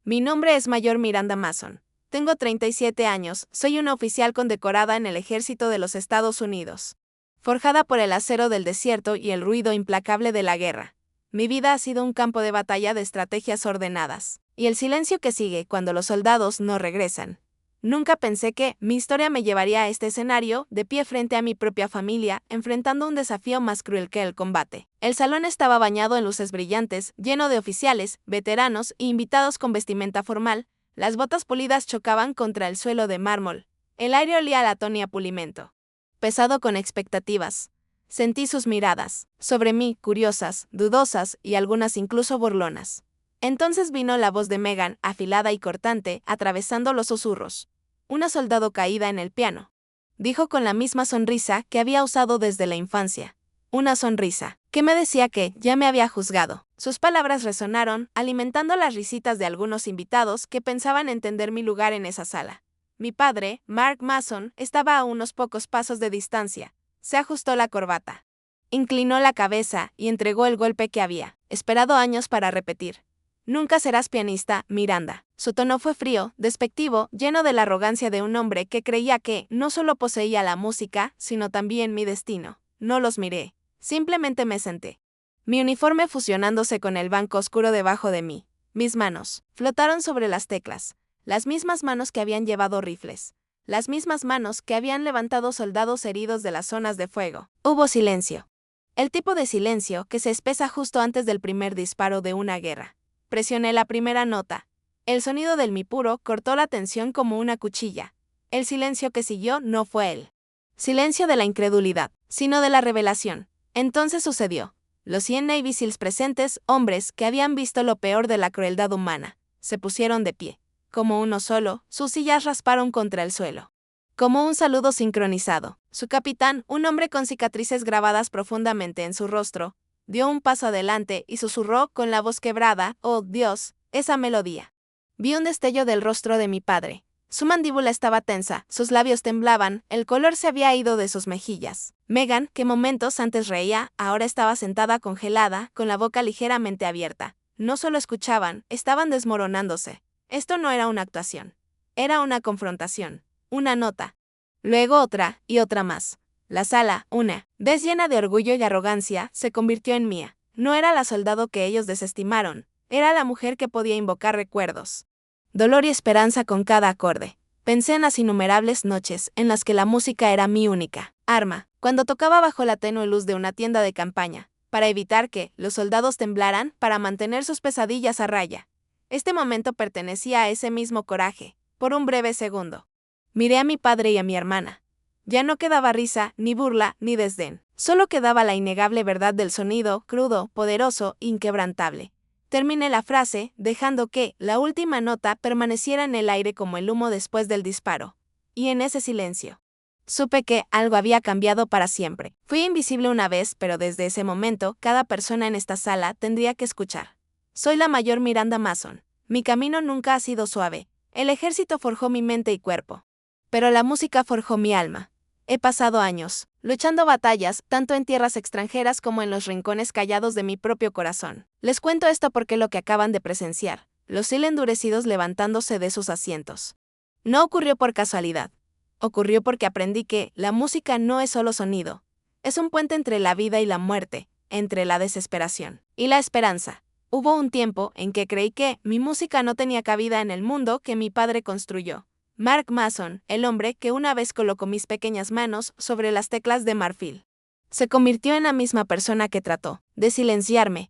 Mi nombre es Mayor Miranda Mason. Tengo 37 años, soy una oficial condecorada en el Ejército de los Estados Unidos. Forjada por el acero del desierto y el ruido implacable de la guerra. Mi vida ha sido un campo de batalla de estrategias ordenadas. Y el silencio que sigue cuando los soldados no regresan. Nunca pensé que mi historia me llevaría a este escenario, de pie frente a mi propia familia, enfrentando un desafío más cruel que el combate. El salón estaba bañado en luces brillantes, lleno de oficiales, veteranos e invitados con vestimenta formal. Las botas pulidas chocaban contra el suelo de mármol. El aire olía a latón y a pulimento. Pesado con expectativas. Sentí sus miradas, sobre mí, curiosas, dudosas y algunas incluso burlonas. Entonces vino la voz de Megan, afilada y cortante, atravesando los susurros. Una soldado caída en el piano. Dijo con la misma sonrisa que había usado desde la infancia. Una sonrisa que me decía que ya me había juzgado. Sus palabras resonaron, alimentando las risitas de algunos invitados que pensaban entender mi lugar en esa sala. Mi padre, Mark Mason, estaba a unos pocos pasos de distancia. Se ajustó la corbata. Inclinó la cabeza y entregó el golpe que había esperado años para repetir. Nunca serás pianista, Miranda. Su tono fue frío, despectivo, lleno de la arrogancia de un hombre que creía que no solo poseía la música, sino también mi destino. No los miré. Simplemente me senté. Mi uniforme fusionándose con el banco oscuro debajo de mí. Mis manos flotaron sobre las teclas. Las mismas manos que habían llevado rifles. Las mismas manos que habían levantado soldados heridos de las zonas de fuego. Hubo silencio. El tipo de silencio que se espesa justo antes del primer disparo de una guerra. Presioné la primera nota. El sonido del mi puro cortó la tensión como una cuchilla. El silencio que siguió no fue el silencio de la incredulidad, sino de la revelación. Entonces sucedió. Los 100 Navy SEALs presentes, hombres que habían visto lo peor de la crueldad humana, se pusieron de pie. Como uno solo, sus sillas rasparon contra el suelo. Como un saludo sincronizado, su capitán, un hombre con cicatrices grabadas profundamente en su rostro, dio un paso adelante y susurró con la voz quebrada, «Oh, Dios, esa melodía». Vi un destello del rostro de mi padre. Su mandíbula estaba tensa, sus labios temblaban, el color se había ido de sus mejillas. Megan, que momentos antes reía, ahora estaba sentada congelada, con la boca ligeramente abierta. No solo escuchaban, estaban desmoronándose. Esto no era una actuación. Era una confrontación. Una nota. Luego otra, y otra más. La sala, una vez llena de orgullo y arrogancia, se convirtió en mía. No era la soldado que ellos desestimaron, era la mujer que podía invocar recuerdos. Dolor y esperanza con cada acorde. Pensé en las innumerables noches en las que la música era mi única arma, cuando tocaba bajo la tenue luz de una tienda de campaña, para evitar que los soldados temblaran, para mantener sus pesadillas a raya. Este momento pertenecía a ese mismo coraje, por un breve segundo. Miré a mi padre y a mi hermana. Ya no quedaba risa, ni burla, ni desdén. Solo quedaba la innegable verdad del sonido, crudo, poderoso, inquebrantable. Terminé la frase, dejando que la última nota permaneciera en el aire como el humo después del disparo. Y en ese silencio, supe que algo había cambiado para siempre. Fui invisible una vez, pero desde ese momento, cada persona en esta sala tendría que escuchar. Soy la Mayor Miranda Mason. Mi camino nunca ha sido suave. El ejército forjó mi mente y cuerpo. Pero la música forjó mi alma. He pasado años, luchando batallas, tanto en tierras extranjeras como en los rincones callados de mi propio corazón. Les cuento esto porque lo que acaban de presenciar, los SEAL endurecidos levantándose de sus asientos. No ocurrió por casualidad. Ocurrió porque aprendí que la música no es solo sonido. Es un puente entre la vida y la muerte, entre la desesperación y la esperanza. Hubo un tiempo en que creí que mi música no tenía cabida en el mundo que mi padre construyó. Mark Mason, el hombre que una vez colocó mis pequeñas manos sobre las teclas de marfil, se convirtió en la misma persona que trató de silenciarme.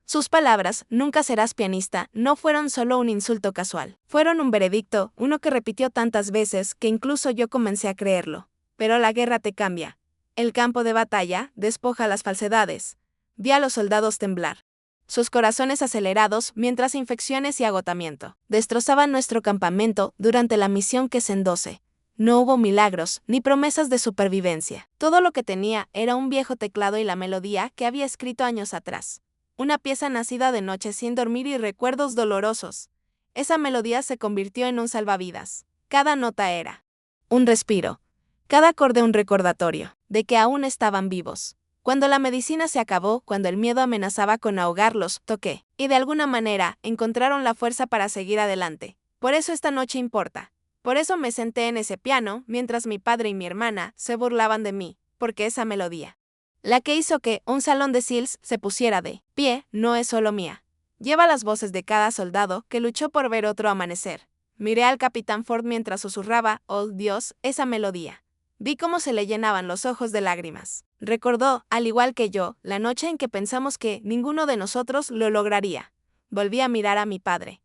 Sus palabras, «nunca serás pianista», no fueron solo un insulto casual. Fueron un veredicto, uno que repitió tantas veces que incluso yo comencé a creerlo. Pero la guerra te cambia. El campo de batalla despoja las falsedades. Vi a los soldados temblar. Sus corazones acelerados mientras infecciones y agotamiento destrozaban nuestro campamento durante la misión Q-12. No hubo milagros ni promesas de supervivencia. Todo lo que tenía era un viejo teclado y la melodía que había escrito años atrás. Una pieza nacida de noche sin dormir y recuerdos dolorosos. Esa melodía se convirtió en un salvavidas. Cada nota era un respiro. Cada acorde un recordatorio de que aún estaban vivos. Cuando la medicina se acabó, cuando el miedo amenazaba con ahogarlos, toqué, y de alguna manera, encontraron la fuerza para seguir adelante. Por eso esta noche importa. Por eso me senté en ese piano, mientras mi padre y mi hermana se burlaban de mí, porque esa melodía, la que hizo que un salón de SEALs se pusiera de pie, no es solo mía. Lleva las voces de cada soldado que luchó por ver otro amanecer. Miré al capitán Ford mientras susurraba, oh Dios, esa melodía. Vi cómo se le llenaban los ojos de lágrimas. Recordó, al igual que yo, la noche en que pensamos que ninguno de nosotros lo lograría. Volví a mirar a mi padre.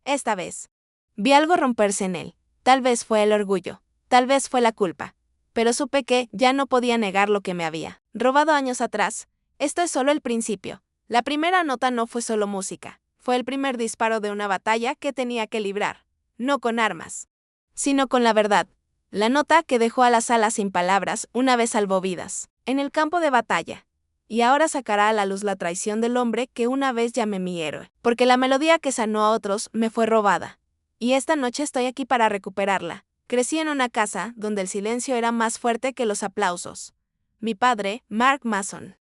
Esta vez, vi algo romperse en él. Tal vez fue el orgullo, tal vez fue la culpa. Pero supe que ya no podía negar lo que me había robado años atrás. Esto es solo el principio. La primera nota no fue solo música. Fue el primer disparo de una batalla que tenía que librar. No con armas, sino con la verdad. La nota que dejó a las alas sin palabras una vez salvovidas, en el campo de batalla. Y ahora sacará a la luz la traición del hombre que una vez llamé mi héroe, porque la melodía que sanó a otros me fue robada. Y esta noche estoy aquí para recuperarla. Crecí en una casa donde el silencio era más fuerte que los aplausos. Mi padre, Mark Mason,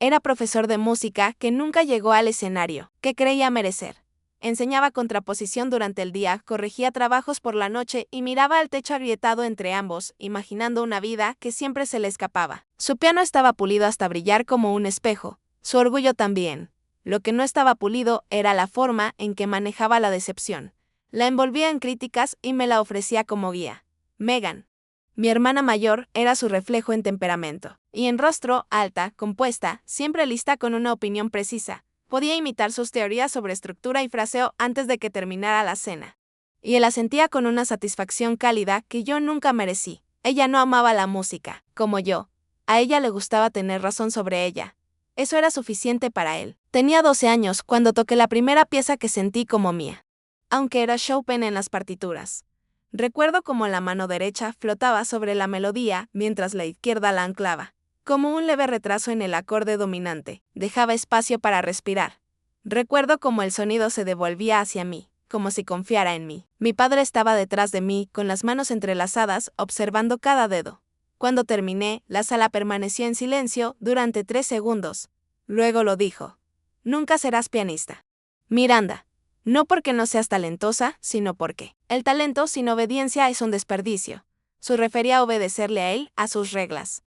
era profesor de música que nunca llegó al escenario, que creía merecer. Enseñaba contraposición durante el día, corregía trabajos por la noche y miraba al techo agrietado entre ambos, imaginando una vida que siempre se le escapaba. Su piano estaba pulido hasta brillar como un espejo, su orgullo también. Lo que no estaba pulido era la forma en que manejaba la decepción. La envolvía en críticas y me la ofrecía como guía. Megan, mi hermana mayor, era su reflejo en temperamento, y en rostro, alta, compuesta, siempre lista con una opinión precisa. Podía imitar sus teorías sobre estructura y fraseo antes de que terminara la cena. Y él la sentía con una satisfacción cálida que yo nunca merecí. Ella no amaba la música, como yo. A ella le gustaba tener razón sobre ella. Eso era suficiente para él. Tenía 12 años cuando toqué la primera pieza que sentí como mía. Aunque era Chopin en las partituras. Recuerdo cómo la mano derecha flotaba sobre la melodía mientras la izquierda la anclaba. Como un leve retraso en el acorde dominante, dejaba espacio para respirar. Recuerdo cómo el sonido se devolvía hacia mí, como si confiara en mí. Mi padre estaba detrás de mí, con las manos entrelazadas, observando cada dedo. Cuando terminé, la sala permaneció en silencio durante 3 segundos. Luego lo dijo. Nunca serás pianista, Miranda. No porque no seas talentosa, sino porque el talento sin obediencia es un desperdicio. Se refería a obedecerle a él, a sus reglas,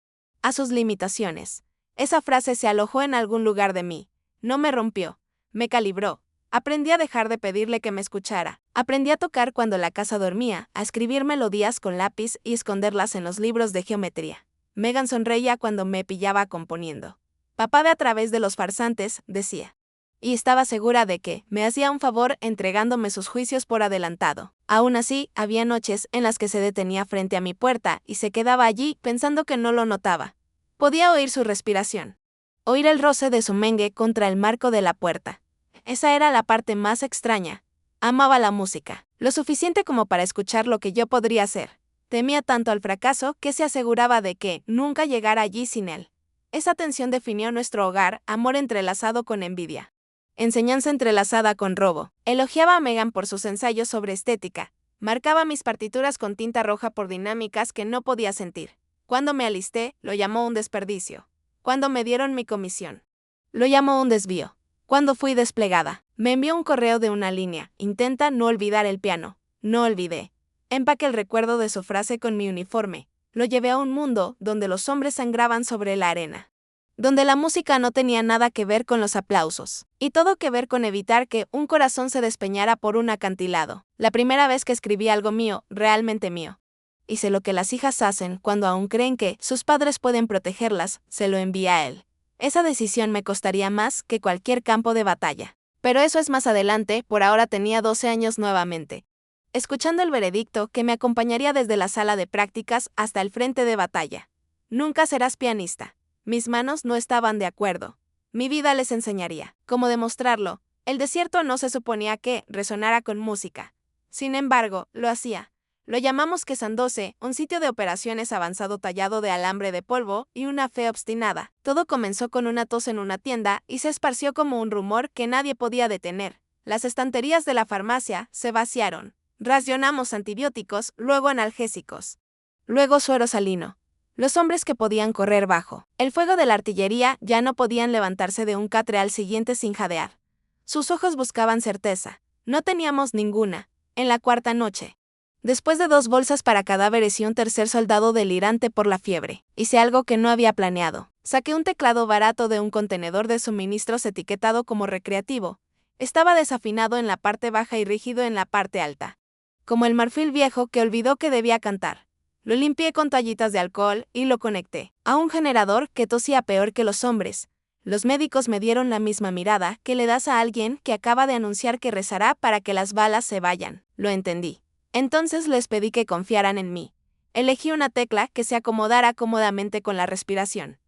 a sus limitaciones. Esa frase se alojó en algún lugar de mí. No me rompió, me calibró. Aprendí a dejar de pedirle que me escuchara. Aprendí a tocar cuando la casa dormía, a escribir melodías con lápiz y esconderlas en los libros de geometría. Megan sonreía cuando me pillaba componiendo. Papá ve a través de los farsantes, decía. Y estaba segura de que me hacía un favor entregándome sus juicios por adelantado. Aún así, había noches en las que se detenía frente a mi puerta y se quedaba allí pensando que no lo notaba. Podía oír su respiración, oír el roce de su mengue contra el marco de la puerta. Esa era la parte más extraña. Amaba la música, lo suficiente como para escuchar lo que yo podría hacer. Temía tanto al fracaso que se aseguraba de que nunca llegara allí sin él. Esa tensión definió nuestro hogar, amor entrelazado con envidia. Enseñanza entrelazada con robo. Elogiaba a Megan por sus ensayos sobre estética. Marcaba mis partituras con tinta roja por dinámicas que no podía sentir. Cuando me alisté, lo llamó un desperdicio. Cuando me dieron mi comisión, lo llamó un desvío. Cuando fui desplegada, me envió un correo de una línea. Intenta no olvidar el piano. No olvidé. Empaqué el recuerdo de su frase con mi uniforme. Lo llevé a un mundo donde los hombres sangraban sobre la arena. Donde la música no tenía nada que ver con los aplausos, y todo que ver con evitar que un corazón se despeñara por un acantilado. La primera vez que escribí algo mío, realmente mío. Hice lo que las hijas hacen cuando aún creen que sus padres pueden protegerlas, se lo envié a él. Esa decisión me costaría más que cualquier campo de batalla. Pero eso es más adelante, por ahora tenía 12 años nuevamente. Escuchando el veredicto que me acompañaría desde la sala de prácticas hasta el frente de batalla. Nunca serás pianista. Mis manos no estaban de acuerdo. Mi vida les enseñaría cómo demostrarlo. El desierto no se suponía que resonara con música. Sin embargo, lo hacía. Lo llamamos Quesandose, un sitio de operaciones avanzado tallado de alambre de polvo y una fe obstinada. Todo comenzó con una tos en una tienda y se esparció como un rumor que nadie podía detener. Las estanterías de la farmacia se vaciaron. Racionamos antibióticos, luego analgésicos. Luego suero salino. Los hombres que podían correr bajo el fuego de la artillería ya no podían levantarse de un catre al siguiente sin jadear. Sus ojos buscaban certeza. No teníamos ninguna. En la cuarta noche, después de 2 bolsas para cadáveres y un tercer soldado delirante por la fiebre, hice algo que no había planeado. Saqué un teclado barato de un contenedor de suministros etiquetado como recreativo. Estaba desafinado en la parte baja y rígido en la parte alta, como el marfil viejo que olvidó que debía cantar. Lo limpié con toallitas de alcohol y lo conecté a un generador que tosía peor que los hombres. Los médicos me dieron la misma mirada que le das a alguien que acaba de anunciar que rezará para que las balas se vayan. Lo entendí. Entonces les pedí que confiaran en mí. Elegí una tecla que se acomodara cómodamente con la respiración.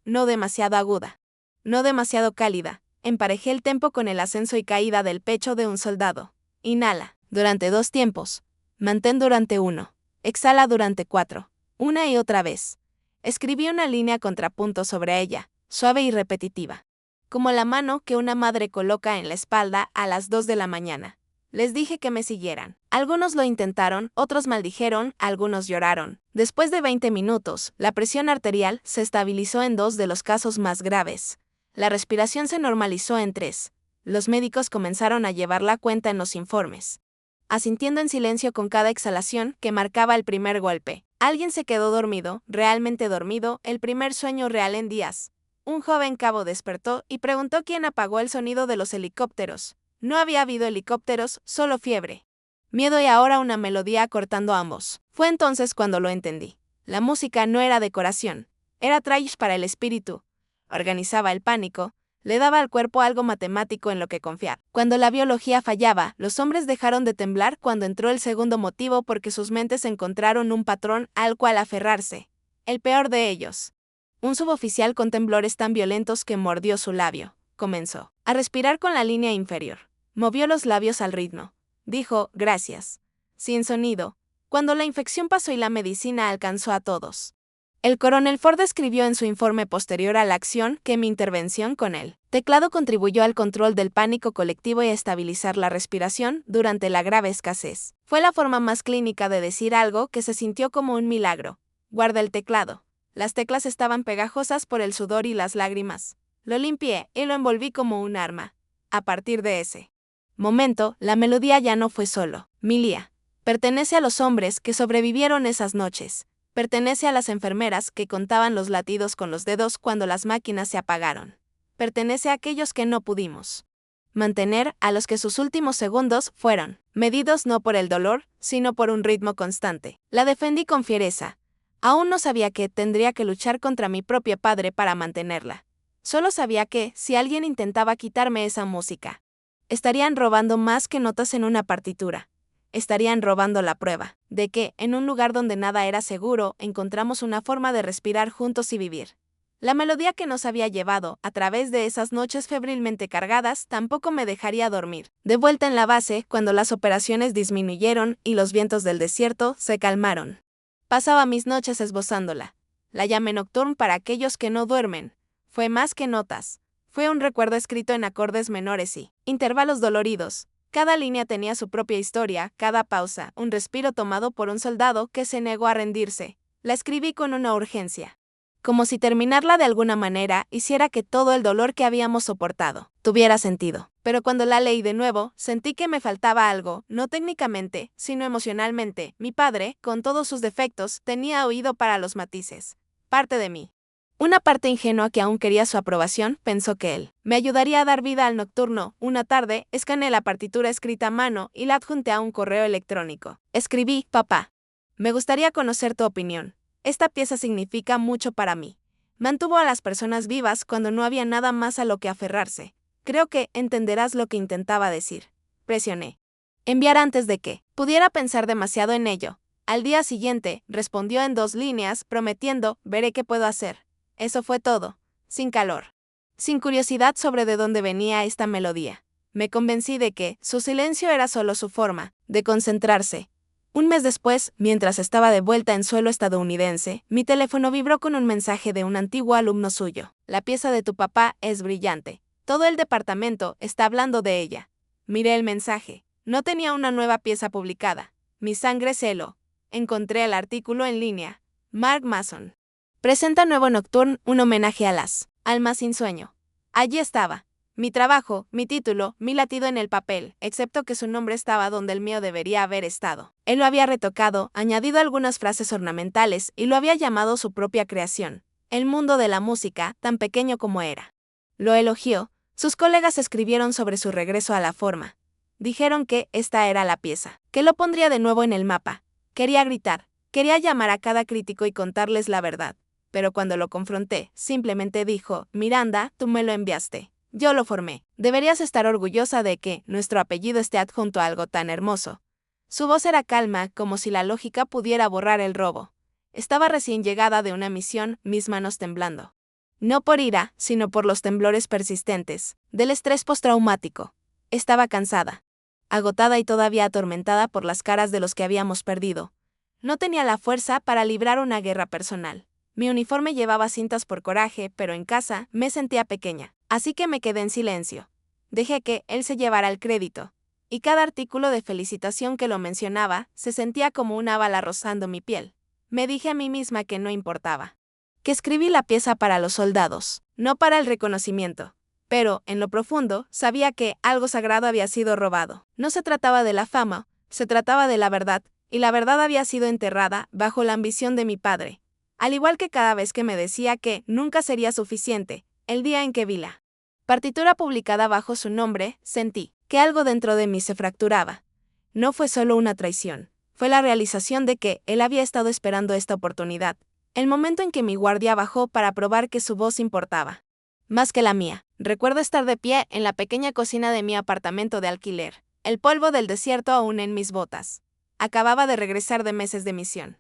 No demasiado aguda, no demasiado cálida. Emparejé el tempo con el ascenso y caída del pecho de un soldado. Inhala durante 2 tiempos. Mantén durante 1. Exhala durante 4. Una y otra vez. Escribí una línea contrapunto sobre ella, suave y repetitiva, como la mano que una madre coloca en la espalda a las 2 de la mañana. Les dije que me siguieran. Algunos lo intentaron, otros maldijeron, algunos lloraron. Después de 20 minutos, la presión arterial se estabilizó en 2 de los casos más graves. La respiración se normalizó en 3. Los médicos comenzaron a llevar la cuenta en los informes, asintiendo en silencio con cada exhalación que marcaba el primer golpe. Alguien se quedó dormido, realmente dormido, el primer sueño real en días. Un joven cabo despertó y preguntó quién apagó el sonido de los helicópteros. No había habido helicópteros, solo fiebre, miedo y ahora una melodía cortando ambos. Fue entonces cuando lo entendí. La música no era decoración, era trash para el espíritu. Organizaba el pánico, le daba al cuerpo algo matemático en lo que confiar. Cuando la biología fallaba, los hombres dejaron de temblar cuando entró el segundo motivo porque sus mentes encontraron un patrón al cual aferrarse. El peor de ellos. Un suboficial con temblores tan violentos que mordió su labio. Comenzó a respirar con la línea inferior. Movió los labios al ritmo. Dijo, gracias. Sin sonido. Cuando la infección pasó y la medicina alcanzó a todos. El coronel Ford escribió en su informe posterior a la acción que mi intervención con el teclado contribuyó al control del pánico colectivo y a estabilizar la respiración durante la grave escasez. Fue la forma más clínica de decir algo que se sintió como un milagro. Guarda el teclado. Las teclas estaban pegajosas por el sudor y las lágrimas. Lo limpié y lo envolví como un arma. A partir de ese momento, la melodía ya no fue solo Milia. Pertenece a los hombres que sobrevivieron esas noches. Pertenece a las enfermeras que contaban los latidos con los dedos cuando las máquinas se apagaron. Pertenece a aquellos que no pudimos mantener, a los que sus últimos segundos fueron medidos no por el dolor, sino por un ritmo constante. La defendí con fiereza. Aún no sabía que tendría que luchar contra mi propio padre para mantenerla. Solo sabía que, si alguien intentaba quitarme esa música, estarían robando más que notas en una partitura. Estarían robando la prueba de que, en un lugar donde nada era seguro, encontramos una forma de respirar juntos y vivir. La melodía que nos había llevado a través de esas noches febrilmente cargadas tampoco me dejaría dormir. De vuelta en la base, cuando las operaciones disminuyeron y los vientos del desierto se calmaron, pasaba mis noches esbozándola. La llamé Nocturne para aquellos que no duermen. Fue más que notas. Fue un recuerdo escrito en acordes menores y intervalos doloridos. Cada línea tenía su propia historia, cada pausa, un respiro tomado por un soldado que se negó a rendirse. La escribí con una urgencia, como si terminarla de alguna manera hiciera que todo el dolor que habíamos soportado tuviera sentido. Pero cuando la leí de nuevo, sentí que me faltaba algo, no técnicamente, sino emocionalmente. Mi padre, con todos sus defectos, tenía oído para los matices. Parte de mí, una parte ingenua que aún quería su aprobación, pensó que él me ayudaría a dar vida al nocturno. Una tarde, escaneé la partitura escrita a mano y la adjunté a un correo electrónico. Escribí, papá, me gustaría conocer tu opinión. Esta pieza significa mucho para mí. Mantuvo a las personas vivas cuando no había nada más a lo que aferrarse. Creo que entenderás lo que intentaba decir. Presioné enviar antes de que pudiera pensar demasiado en ello. Al día siguiente, respondió en 2 líneas, prometiendo, veré qué puedo hacer. Eso fue todo, sin calor, sin curiosidad sobre de dónde venía esta melodía. Me convencí de que su silencio era solo su forma de concentrarse. Un mes después, mientras estaba de vuelta en suelo estadounidense, mi teléfono vibró con un mensaje de un antiguo alumno suyo. La pieza de tu papá es brillante. Todo el departamento está hablando de ella. Miré el mensaje. No tenía una nueva pieza publicada. Mi sangre se heló. Encontré el artículo en línea. Mark Mason. Presenta nuevo Nocturne, un homenaje a las almas sin sueño. Allí estaba. Mi trabajo, mi título, mi latido en el papel, excepto que su nombre estaba donde el mío debería haber estado. Él lo había retocado, añadido algunas frases ornamentales y lo había llamado su propia creación. El mundo de la música, tan pequeño como era. Lo elogió. Sus colegas escribieron sobre su regreso a la forma. Dijeron que esta era la pieza, que lo pondría de nuevo en el mapa. Quería gritar, quería llamar a cada crítico y contarles la verdad. Pero cuando lo confronté, simplemente dijo: Miranda, tú me lo enviaste. Yo lo formé. Deberías estar orgullosa de que nuestro apellido esté adjunto a algo tan hermoso. Su voz era calma, como si la lógica pudiera borrar el robo. Estaba recién llegada de una misión, mis manos temblando. No por ira, sino por los temblores persistentes, del estrés postraumático. Estaba cansada, agotada y todavía atormentada por las caras de los que habíamos perdido. No tenía la fuerza para librar una guerra personal. Mi uniforme llevaba cintas por coraje, pero en casa me sentía pequeña. Así que me quedé en silencio. Dejé que él se llevara el crédito. Y cada artículo de felicitación que lo mencionaba se sentía como una bala rozando mi piel. Me dije a mí misma que no importaba. Que escribí la pieza para los soldados, no para el reconocimiento. Pero, en lo profundo, sabía que algo sagrado había sido robado. No se trataba de la fama, se trataba de la verdad, y la verdad había sido enterrada bajo la ambición de mi padre. Al igual que cada vez que me decía que nunca sería suficiente, el día en que vi la partitura publicada bajo su nombre, sentí que algo dentro de mí se fracturaba. No fue solo una traición, fue la realización de que él había estado esperando esta oportunidad, el momento en que mi guardia bajó para probar que su voz importaba. Más que la mía. Recuerdo estar de pie en la pequeña cocina de mi apartamento de alquiler, el polvo del desierto aún en mis botas. Acababa de regresar de meses de misión.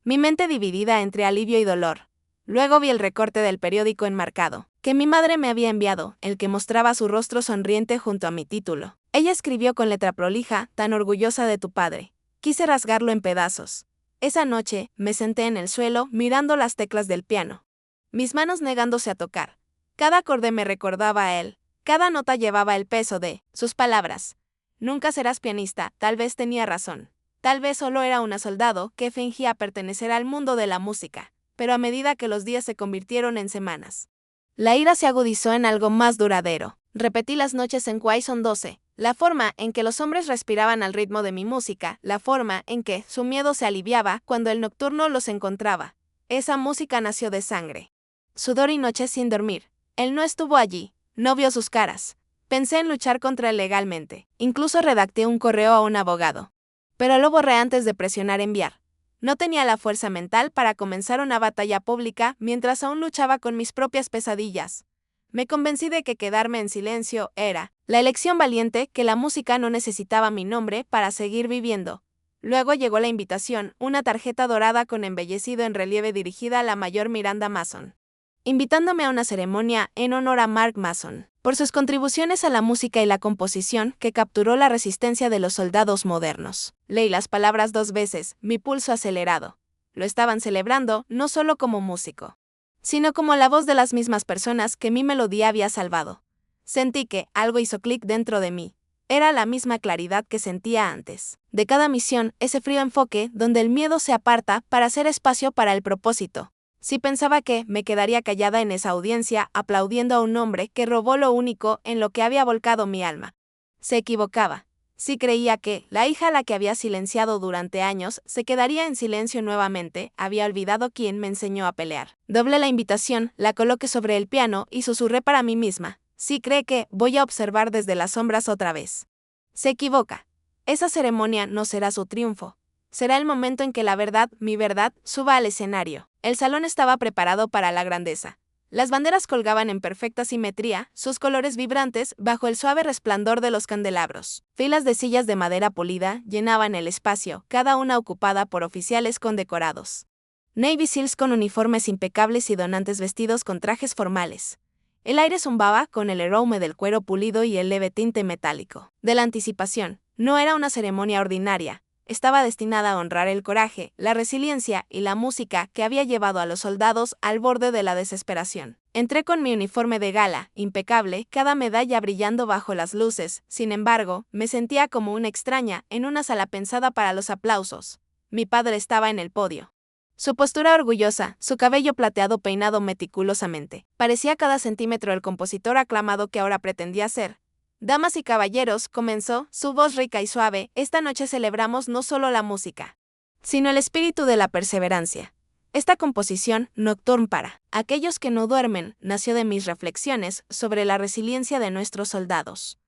Mi mente dividida entre alivio y dolor. Luego vi el recorte del periódico enmarcado, que mi madre me había enviado, el que mostraba su rostro sonriente junto a mi título. Ella escribió con letra prolija: tan orgullosa de tu padre. Quise rasgarlo en pedazos. Esa noche, me senté en el suelo, mirando las teclas del piano. Mis manos negándose a tocar. Cada acorde me recordaba a él. Cada nota llevaba el peso de sus palabras. Nunca serás pianista, tal vez tenía razón. Tal vez solo era una soldado que fingía pertenecer al mundo de la música. Pero a medida que los días se convirtieron en semanas, la ira se agudizó en algo más duradero. Repetí las noches en Quaison 12, la forma en que los hombres respiraban al ritmo de mi música, la forma en que su miedo se aliviaba cuando el nocturno los encontraba. Esa música nació de sangre. Sudor y noches sin dormir. Él no estuvo allí, no vio sus caras. Pensé en luchar contra él legalmente. Incluso redacté un correo a un abogado. Pero lo borré antes de presionar enviar. No tenía la fuerza mental para comenzar una batalla pública mientras aún luchaba con mis propias pesadillas. Me convencí de que quedarme en silencio era la elección valiente, que la música no necesitaba mi nombre para seguir viviendo. Luego llegó la invitación, una tarjeta dorada con embellecido en relieve dirigida a la mayor Miranda Mason, invitándome a una ceremonia en honor a Mark Mason, por sus contribuciones a la música y la composición que capturó la resistencia de los soldados modernos. Leí las palabras 2 veces, mi pulso acelerado. Lo estaban celebrando no solo como músico, sino como la voz de las mismas personas que mi melodía había salvado. Sentí que algo hizo clic dentro de mí. Era la misma claridad que sentía antes. De cada misión, ese frío enfoque donde el miedo se aparta para hacer espacio para el propósito. Si pensaba que me quedaría callada en esa audiencia aplaudiendo a un hombre que robó lo único en lo que había volcado mi alma, se equivocaba. Si creía que la hija a la que había silenciado durante años se quedaría en silencio nuevamente, había olvidado quién me enseñó a pelear. Doblé la invitación, la coloqué sobre el piano y susurré para mí misma: si cree que voy a observar desde las sombras otra vez, se equivoca. Esa ceremonia no será su triunfo. Será el momento en que la verdad, mi verdad, suba al escenario. El salón estaba preparado para la grandeza. Las banderas colgaban en perfecta simetría, sus colores vibrantes, bajo el suave resplandor de los candelabros. Filas de sillas de madera polida llenaban el espacio, cada una ocupada por oficiales condecorados. Navy Seals con uniformes impecables y donantes vestidos con trajes formales. El aire zumbaba con el aroma del cuero pulido y el leve tinte metálico de la anticipación. No era una ceremonia ordinaria. Estaba destinada a honrar el coraje, la resiliencia y la música que había llevado a los soldados al borde de la desesperación. Entré con mi uniforme de gala, impecable, cada medalla brillando bajo las luces. Sin embargo, me sentía como una extraña en una sala pensada para los aplausos. Mi padre estaba en el podio. Su postura orgullosa, su cabello plateado peinado meticulosamente. Parecía cada centímetro el compositor aclamado que ahora pretendía ser. Damas y caballeros, comenzó, su voz rica y suave, esta noche celebramos no solo la música, sino el espíritu de la perseverancia. Esta composición, Nocturne para aquellos que no duermen, nació de mis reflexiones sobre la resiliencia de nuestros soldados.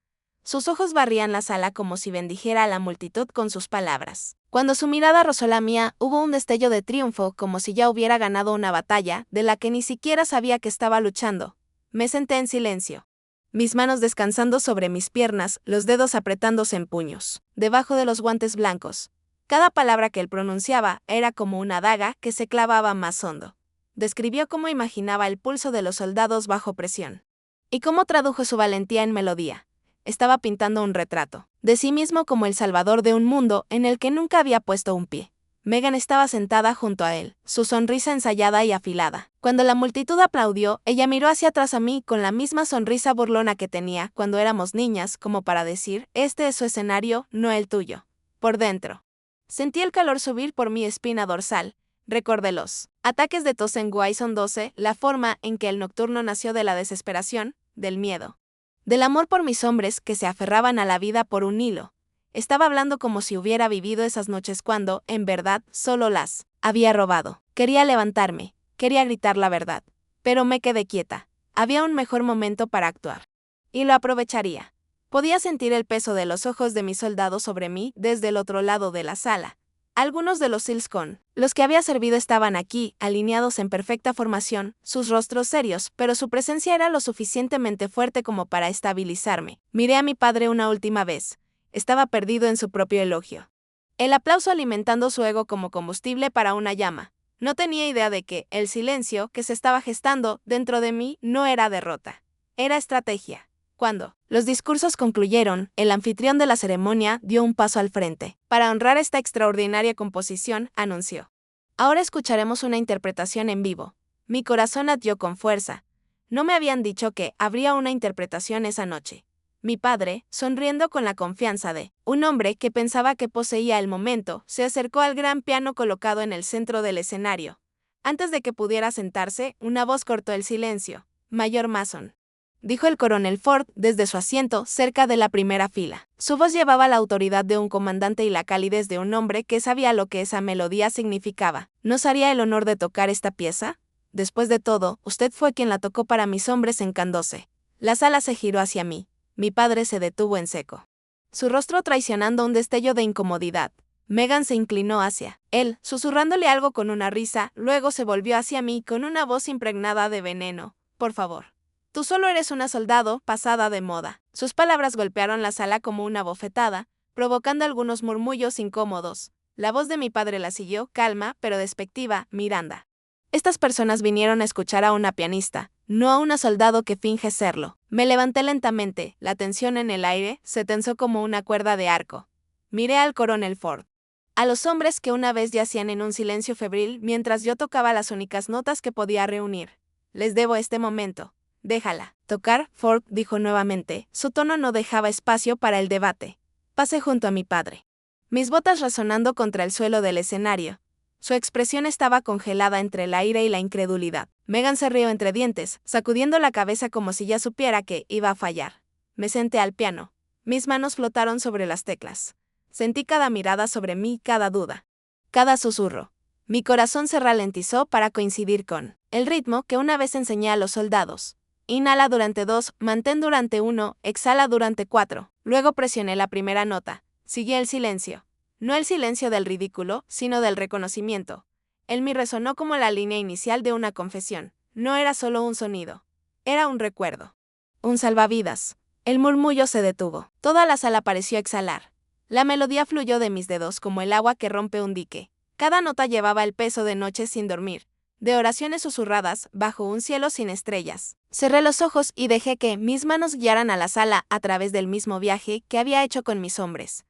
Sus ojos barrían la sala como si bendijera a la multitud con sus palabras. Cuando su mirada rozó la mía, hubo un destello de triunfo, como si ya hubiera ganado una batalla, de la que ni siquiera sabía que estaba luchando. Me senté en silencio, mis manos descansando sobre mis piernas, los dedos apretándose en puños, debajo de los guantes blancos. Cada palabra que él pronunciaba era como una daga que se clavaba más hondo. Describió cómo imaginaba el pulso de los soldados bajo presión. Y cómo tradujo su valentía en melodía. Estaba pintando un retrato de sí mismo como el salvador de un mundo en el que nunca había puesto un pie. Megan estaba sentada junto a él, su sonrisa ensayada y afilada. Cuando la multitud aplaudió, ella miró hacia atrás a mí con la misma sonrisa burlona que tenía cuando éramos niñas, como para decir, este es su escenario, no el tuyo. Por dentro, sentí el calor subir por mi espina dorsal. Recordé los ataques de tos en Guayson 12, la forma en que el nocturno nació de la desesperación, del miedo, del amor por mis hombres que se aferraban a la vida por un hilo. Estaba hablando como si hubiera vivido esas noches cuando, en verdad, solo las había robado. Quería levantarme, quería gritar la verdad, pero me quedé quieta. Había un mejor momento para actuar. Y lo aprovecharía. Podía sentir el peso de los ojos de mis soldados sobre mí desde el otro lado de la sala. Algunos de los SEALs con los que había servido estaban aquí, alineados en perfecta formación, sus rostros serios, pero su presencia era lo suficientemente fuerte como para estabilizarme. Miré a mi padre una última vez. Estaba perdido en su propio elogio. El aplauso alimentando su ego como combustible para una llama. No tenía idea de que el silencio que se estaba gestando dentro de mí no era derrota. Era estrategia. Cuando los discursos concluyeron, el anfitrión de la ceremonia dio un paso al frente. Para honrar esta extraordinaria composición, anunció. Ahora escucharemos una interpretación en vivo. Mi corazón latió con fuerza. No me habían dicho que habría una interpretación esa noche. Mi padre, sonriendo con la confianza de un hombre que pensaba que poseía el momento, se acercó al gran piano colocado en el centro del escenario. Antes de que pudiera sentarse, una voz cortó el silencio. Mayor Mason, dijo el coronel Ford desde su asiento cerca de la primera fila. Su voz llevaba la autoridad de un comandante y la calidez de un hombre que sabía lo que esa melodía significaba. ¿Nos haría el honor de tocar esta pieza? Después de todo, usted fue quien la tocó para mis hombres en Candose. La sala se giró hacia mí. Mi padre se detuvo en seco, su rostro traicionando un destello de incomodidad. Megan se inclinó hacia él, susurrándole algo con una risa, luego se volvió hacia mí con una voz impregnada de veneno. Por favor. Tú solo eres una soldado pasada de moda. Sus palabras golpearon la sala como una bofetada, provocando algunos murmullos incómodos. La voz de mi padre la siguió, calma, pero despectiva, Miranda. Estas personas vinieron a escuchar a una pianista, no a una soldado que finge serlo. Me levanté lentamente, la tensión en el aire se tensó como una cuerda de arco. Miré al coronel Ford. A los hombres que una vez yacían en un silencio febril mientras yo tocaba las únicas notas que podía reunir. Les debo este momento. Déjala tocar, Ford dijo nuevamente. Su tono no dejaba espacio para el debate. Pasé junto a mi padre, mis botas resonando contra el suelo del escenario. Su expresión estaba congelada entre el aire y la incredulidad. Megan se rió entre dientes, sacudiendo la cabeza como si ya supiera que iba a fallar. Me senté al piano. Mis manos flotaron sobre las teclas. Sentí cada mirada sobre mí, cada duda, cada susurro. Mi corazón se ralentizó para coincidir con el ritmo que una vez enseñé a los soldados. Inhala durante 2, mantén durante 1, exhala durante 4. Luego presioné la primera nota. Seguí el silencio. No el silencio del ridículo, sino del reconocimiento. En mí resonó como la línea inicial de una confesión. No era solo un sonido. Era un recuerdo. Un salvavidas. El murmullo se detuvo. Toda la sala pareció exhalar. La melodía fluyó de mis dedos como el agua que rompe un dique. Cada nota llevaba el peso de noches sin dormir, de oraciones susurradas bajo un cielo sin estrellas. Cerré los ojos y dejé que mis manos guiaran a la sala a través del mismo viaje que había hecho con mis hombres.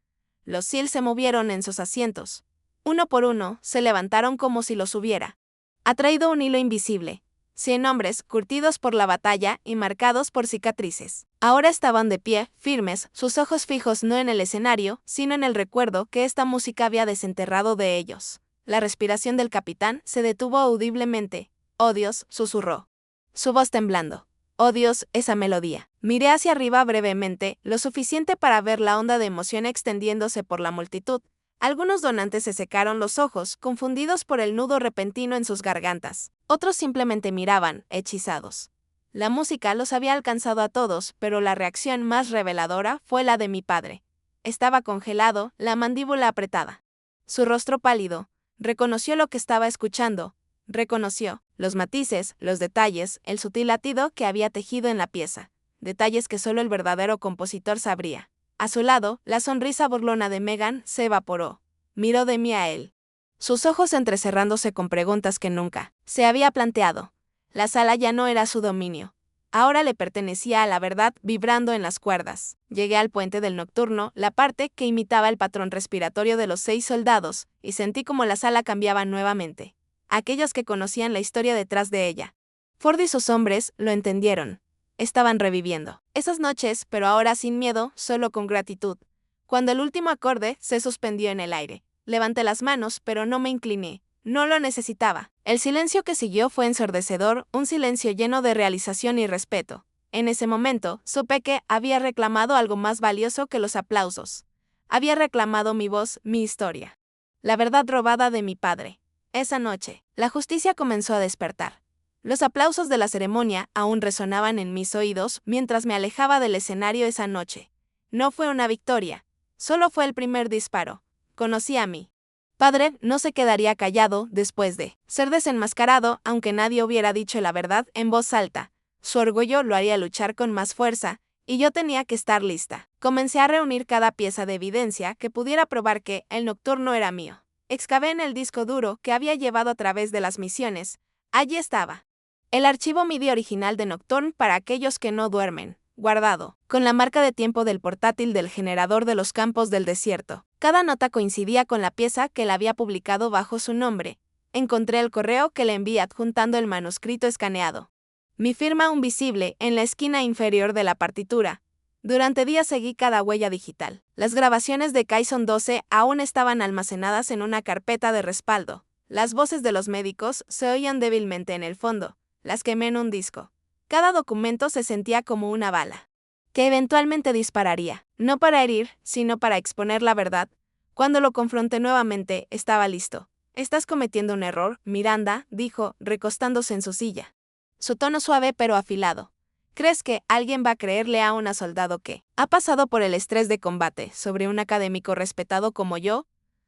Los SEALs se movieron en sus asientos. Uno por uno, se levantaron como si los hubiera atraído un hilo invisible. 100 hombres, curtidos por la batalla y marcados por cicatrices. Ahora estaban de pie, firmes, sus ojos fijos no en el escenario, sino en el recuerdo que esta música había desenterrado de ellos. La respiración del capitán se detuvo audiblemente. «Oh Dios», susurró. Su voz temblando. «Oh Dios, esa melodía». Miré hacia arriba brevemente, lo suficiente para ver la onda de emoción extendiéndose por la multitud. Algunos donantes se secaron los ojos, confundidos por el nudo repentino en sus gargantas. Otros simplemente miraban, hechizados. La música los había alcanzado a todos, pero la reacción más reveladora fue la de mi padre. Estaba congelado, la mandíbula apretada. Su rostro pálido. Reconoció lo que estaba escuchando. Reconoció los matices, los detalles, el sutil latido que había tejido en la pieza. Detalles que solo el verdadero compositor sabría. A su lado, la sonrisa burlona de Megan se evaporó. Miró de mí a él. Sus ojos entrecerrándose con preguntas que nunca se había planteado. La sala ya no era su dominio. Ahora le pertenecía a la verdad vibrando en las cuerdas. Llegué al puente del nocturno, la parte que imitaba el patrón respiratorio de los 6 soldados, y sentí como la sala cambiaba nuevamente. Aquellos que conocían la historia detrás de ella. Ford y sus hombres lo entendieron. Estaban reviviendo esas noches, pero ahora sin miedo, solo con gratitud. Cuando el último acorde se suspendió en el aire, levanté las manos, pero no me incliné. No lo necesitaba. El silencio que siguió fue ensordecedor, un silencio lleno de realización y respeto. En ese momento, supe que había reclamado algo más valioso que los aplausos. Había reclamado mi voz, mi historia. La verdad robada de mi padre. Esa noche, la justicia comenzó a despertar. Los aplausos de la ceremonia aún resonaban en mis oídos mientras me alejaba del escenario esa noche. No fue una victoria, solo fue el primer disparo. Conocí a mi padre, no se quedaría callado después de ser desenmascarado, aunque nadie hubiera dicho la verdad en voz alta. Su orgullo lo haría luchar con más fuerza, y yo tenía que estar lista. Comencé a reunir cada pieza de evidencia que pudiera probar que el nocturno era mío. Excavé en el disco duro que había llevado a través de las misiones. Allí estaba. El archivo MIDI original de Nocturne para aquellos que no duermen, guardado, con la marca de tiempo del portátil del generador de los campos del desierto. Cada nota coincidía con la pieza que él había publicado bajo su nombre. Encontré el correo que le envié adjuntando el manuscrito escaneado. Mi firma aún visible en la esquina inferior de la partitura. Durante días seguí cada huella digital. Las grabaciones de Kaison 12 aún estaban almacenadas en una carpeta de respaldo. Las voces de los médicos se oían débilmente en el fondo. Las quemé en un disco. Cada documento se sentía como una bala, que eventualmente dispararía, no para herir, sino para exponer la verdad. Cuando lo confronté nuevamente, estaba listo. «Estás cometiendo un error, Miranda», dijo, recostándose en su silla. Su tono suave pero afilado. «¿Crees que alguien va a creerle a un soldado que ha pasado por el estrés de combate sobre un académico respetado como yo?»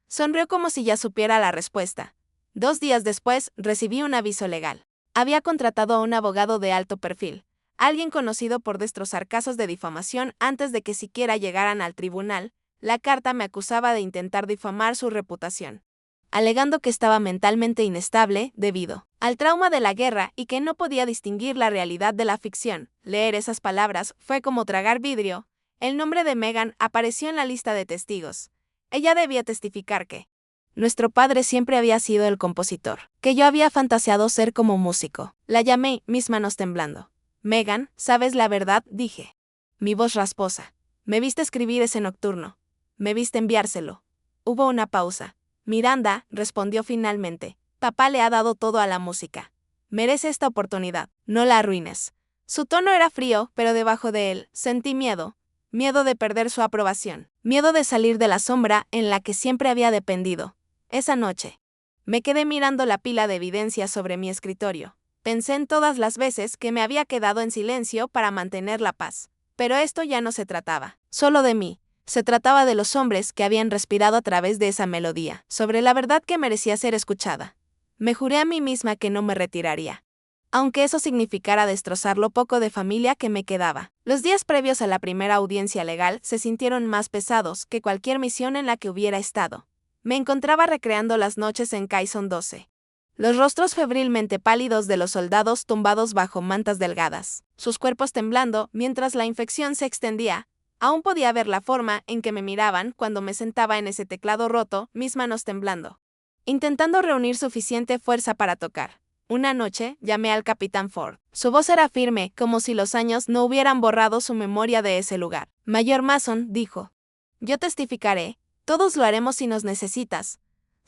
Sonrió como si ya supiera la respuesta. 2 días después, recibí un aviso legal. Había contratado a un abogado de alto perfil, alguien conocido por destrozar casos de difamación antes de que siquiera llegaran al tribunal. La carta me acusaba de intentar difamar su reputación, alegando que estaba mentalmente inestable debido al trauma de la guerra y que no podía distinguir la realidad de la ficción. Leer esas palabras fue como tragar vidrio. El nombre de Megan apareció en la lista de testigos. Ella debía testificar que nuestro padre siempre había sido el compositor, que yo había fantaseado ser como músico. La llamé, mis manos temblando. «Megan, ¿sabes la verdad?», dije. Mi voz rasposa. «Me viste escribir ese nocturno. Me viste enviárselo». Hubo una pausa. «Miranda», respondió finalmente, «papá le ha dado todo a la música. Merece esta oportunidad. No la arruines». Su tono era frío, pero debajo de él sentí miedo. Miedo de perder su aprobación. Miedo de salir de la sombra en la que siempre había dependido. Esa noche, me quedé mirando la pila de evidencia sobre mi escritorio. Pensé en todas las veces que me había quedado en silencio para mantener la paz. Pero esto ya no se trataba solo de mí. Se trataba de los hombres que habían respirado a través de esa melodía, sobre la verdad que merecía ser escuchada. Me juré a mí misma que no me retiraría, aunque eso significara destrozar lo poco de familia que me quedaba. Los días previos a la primera audiencia legal se sintieron más pesados que cualquier misión en la que hubiera estado. Me encontraba recreando las noches en Kaison 12. Los rostros febrilmente pálidos de los soldados tumbados bajo mantas delgadas, sus cuerpos temblando mientras la infección se extendía. Aún podía ver la forma en que me miraban cuando me sentaba en ese teclado roto, mis manos temblando, intentando reunir suficiente fuerza para tocar. Una noche, llamé al capitán Ford. Su voz era firme, como si los años no hubieran borrado su memoria de ese lugar. «Mayor Mason», dijo, «yo testificaré. Todos lo haremos si nos necesitas.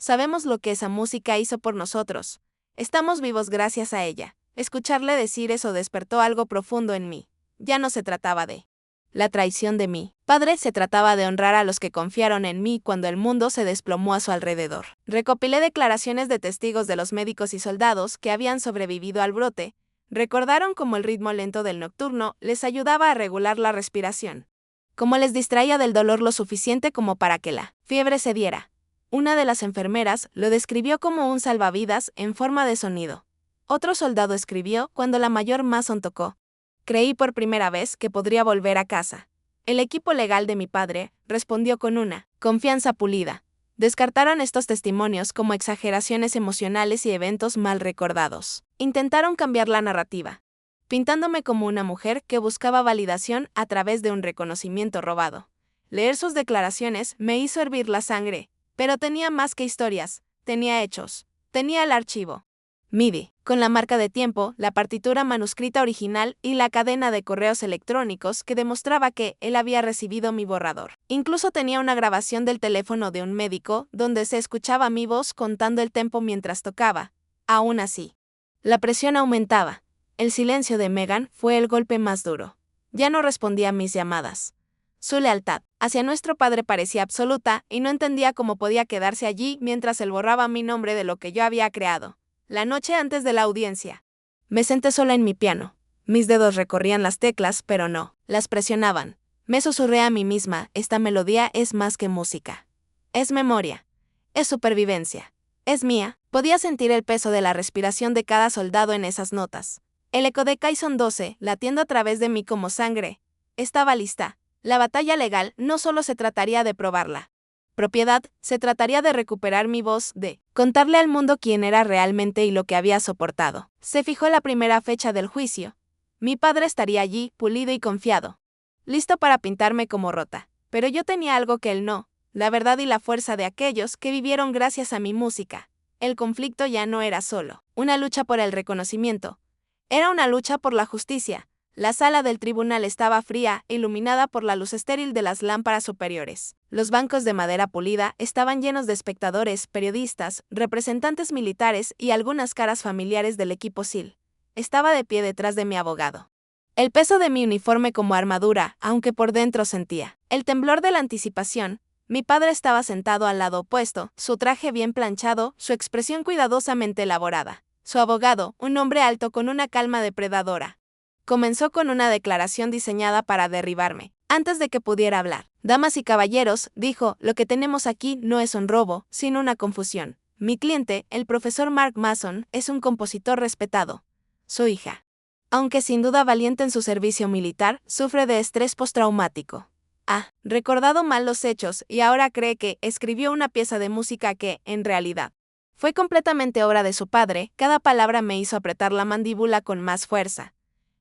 Sabemos lo que esa música hizo por nosotros. Estamos vivos gracias a ella. Escucharle decir eso despertó algo profundo en mí. Ya no se trataba de la traición de mi padre, se trataba de honrar a los que confiaron en mí cuando el mundo se desplomó a su alrededor. Recopilé declaraciones de testigos de los médicos y soldados que habían sobrevivido al brote. Recordaron cómo el ritmo lento del nocturno les ayudaba a regular la respiración, cómo les distraía del dolor lo suficiente como para que la fiebre cediera. Una de las enfermeras lo describió como un salvavidas en forma de sonido. Otro soldado escribió cuando la mayor Mason tocó: creí por primera vez que podría volver a casa. El equipo legal de mi padre respondió con una confianza pulida. Descartaron estos testimonios como exageraciones emocionales y eventos mal recordados. Intentaron cambiar la narrativa, pintándome como una mujer que buscaba validación a través de un reconocimiento robado. Leer sus declaraciones me hizo hervir la sangre, pero tenía más que historias, tenía hechos, tenía el archivo MIDI, con la marca de tiempo, la partitura manuscrita original y la cadena de correos electrónicos que demostraba que él había recibido mi borrador. Incluso tenía una grabación del teléfono de un médico donde se escuchaba mi voz contando el tempo mientras tocaba. Aún así, la presión aumentaba. El silencio de Megan fue el golpe más duro. Ya no respondía a mis llamadas. Su lealtad hacia nuestro padre parecía absoluta y no entendía cómo podía quedarse allí mientras él borraba mi nombre de lo que yo había creado. La noche antes de la audiencia, me senté sola en mi piano. Mis dedos recorrían las teclas, pero no las presionaban. Me susurré a mí misma: esta melodía es más que música. Es memoria. Es supervivencia. Es mía. Podía sentir el peso de la respiración de cada soldado en esas notas. El eco de Kaison 12, latiendo a través de mí como sangre. Estaba lista. La batalla legal no solo se trataría de probarla propiedad, se trataría de recuperar mi voz, de contarle al mundo quién era realmente y lo que había soportado. Se fijó la primera fecha del juicio. Mi padre estaría allí, pulido y confiado, listo para pintarme como rota. Pero yo tenía algo que él no: la verdad y la fuerza de aquellos que vivieron gracias a mi música. El conflicto ya no era solo una lucha por el reconocimiento, era una lucha por la justicia. La sala del tribunal estaba fría, iluminada por la luz estéril de las lámparas superiores. Los bancos de madera pulida estaban llenos de espectadores, periodistas, representantes militares y algunas caras familiares del equipo SEAL. Estaba de pie detrás de mi abogado. El peso de mi uniforme como armadura, aunque por dentro sentía el temblor de la anticipación. Mi padre estaba sentado al lado opuesto, su traje bien planchado, su expresión cuidadosamente elaborada. Su abogado, un hombre alto con una calma depredadora, comenzó con una declaración diseñada para derribarme, antes de que pudiera hablar. Damas y caballeros, dijo, lo que tenemos aquí no es un robo, sino una confusión. Mi cliente, el profesor Mark Mason, es un compositor respetado. Su hija, aunque sin duda valiente en su servicio militar, sufre de estrés postraumático. Ha recordado mal los hechos y ahora cree que escribió una pieza de música que, en realidad, fue completamente obra de su padre. Cada palabra me hizo apretar la mandíbula con más fuerza.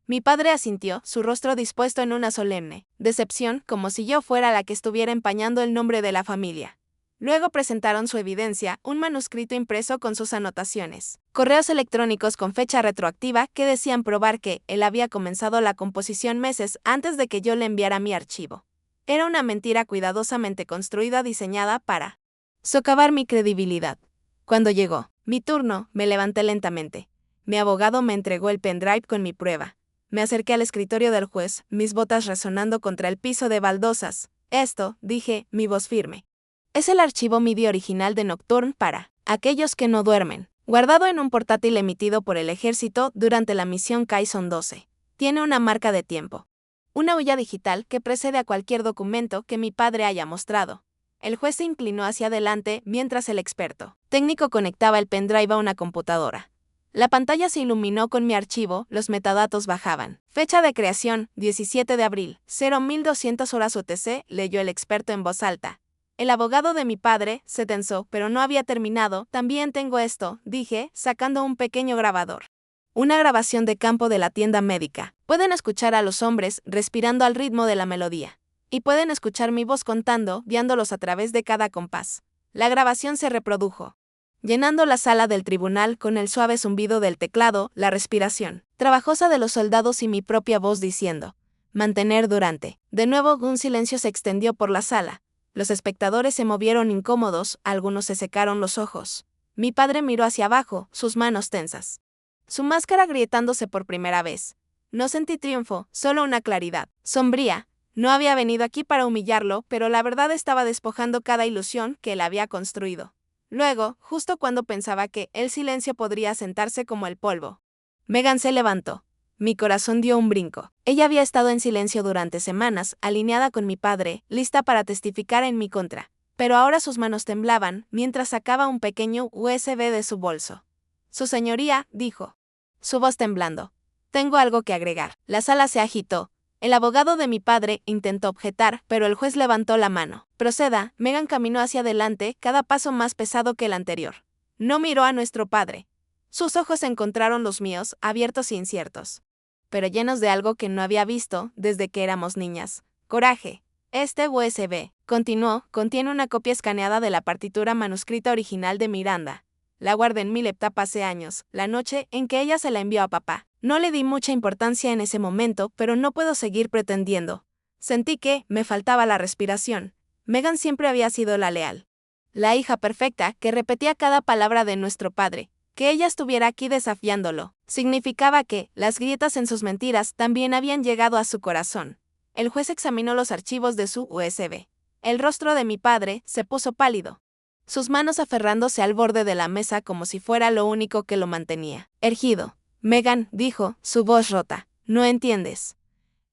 Mi padre asintió, su rostro dispuesto en una solemne decepción, como si yo fuera la que estuviera empañando el nombre de la familia. Luego presentaron su evidencia, un manuscrito impreso con sus anotaciones, correos electrónicos con fecha retroactiva que decían probar que él había comenzado la composición meses antes de que yo le enviara mi archivo. Era una mentira cuidadosamente construida, diseñada para socavar mi credibilidad. Cuando llegó mi turno, me levanté lentamente. Mi abogado me entregó el pendrive con mi prueba. Me acerqué al escritorio del juez, mis botas resonando contra el piso de baldosas. Esto, dije, mi voz firme, es el archivo MIDI original de Nocturne para aquellos que no duermen, guardado en un portátil emitido por el ejército durante la misión Kaison 12. Tiene una marca de tiempo, una huella digital que precede a cualquier documento que mi padre haya mostrado. El juez se inclinó hacia adelante mientras el experto técnico conectaba el pendrive a una computadora. La pantalla se iluminó con mi archivo, los metadatos bajaban. Fecha de creación, 17 de abril, 0200 horas UTC, leyó el experto en voz alta. El abogado de mi padre se tensó, pero no había terminado. También tengo esto, dije, sacando un pequeño grabador. Una grabación de campo de la tienda médica. Pueden escuchar a los hombres respirando al ritmo de la melodía. Y pueden escuchar mi voz contando, guiándolos a través de cada compás. La grabación se reprodujo, llenando la sala del tribunal con el suave zumbido del teclado, la respiración trabajosa de los soldados y mi propia voz diciendo, mantener durante. De nuevo un silencio se extendió por la sala. Los espectadores se movieron incómodos, algunos se secaron los ojos. Mi padre miró hacia abajo, sus manos tensas. Su máscara agrietándose por primera vez. No sentí triunfo, solo una claridad sombría. No había venido aquí para humillarlo, pero la verdad estaba despojando cada ilusión que él había construido. Luego, justo cuando pensaba que el silencio podría sentarse como el polvo, Megan se levantó. Mi corazón dio un brinco. Ella había estado en silencio durante semanas, alineada con mi padre, lista para testificar en mi contra. Pero ahora sus manos temblaban, mientras sacaba un pequeño USB de su bolso. Su señoría, dijo. Su voz temblando. Tengo algo que agregar. La sala se agitó. El abogado de mi padre intentó objetar, pero el juez levantó la mano. Proceda. Megan caminó hacia adelante, cada paso más pesado que el anterior. No miró a nuestro padre. Sus ojos encontraron los míos, abiertos e inciertos, pero llenos de algo que no había visto desde que éramos niñas. Coraje. Este USB, continuó, contiene una copia escaneada de la partitura manuscrita original de Miranda. La guardé en mi laptop hace años, la noche en que ella se la envió a papá. No le di mucha importancia en ese momento, pero no puedo seguir pretendiendo. Sentí que me faltaba la respiración. Megan siempre había sido la leal, la hija perfecta que repetía cada palabra de nuestro padre. Que ella estuviera aquí desafiándolo significaba que las grietas en sus mentiras también habían llegado a su corazón. El juez examinó los archivos de su USB. El rostro de mi padre se puso pálido, sus manos aferrándose al borde de la mesa como si fuera lo único que lo mantenía erguido. Megan, dijo, su voz rota. ¿No entiendes?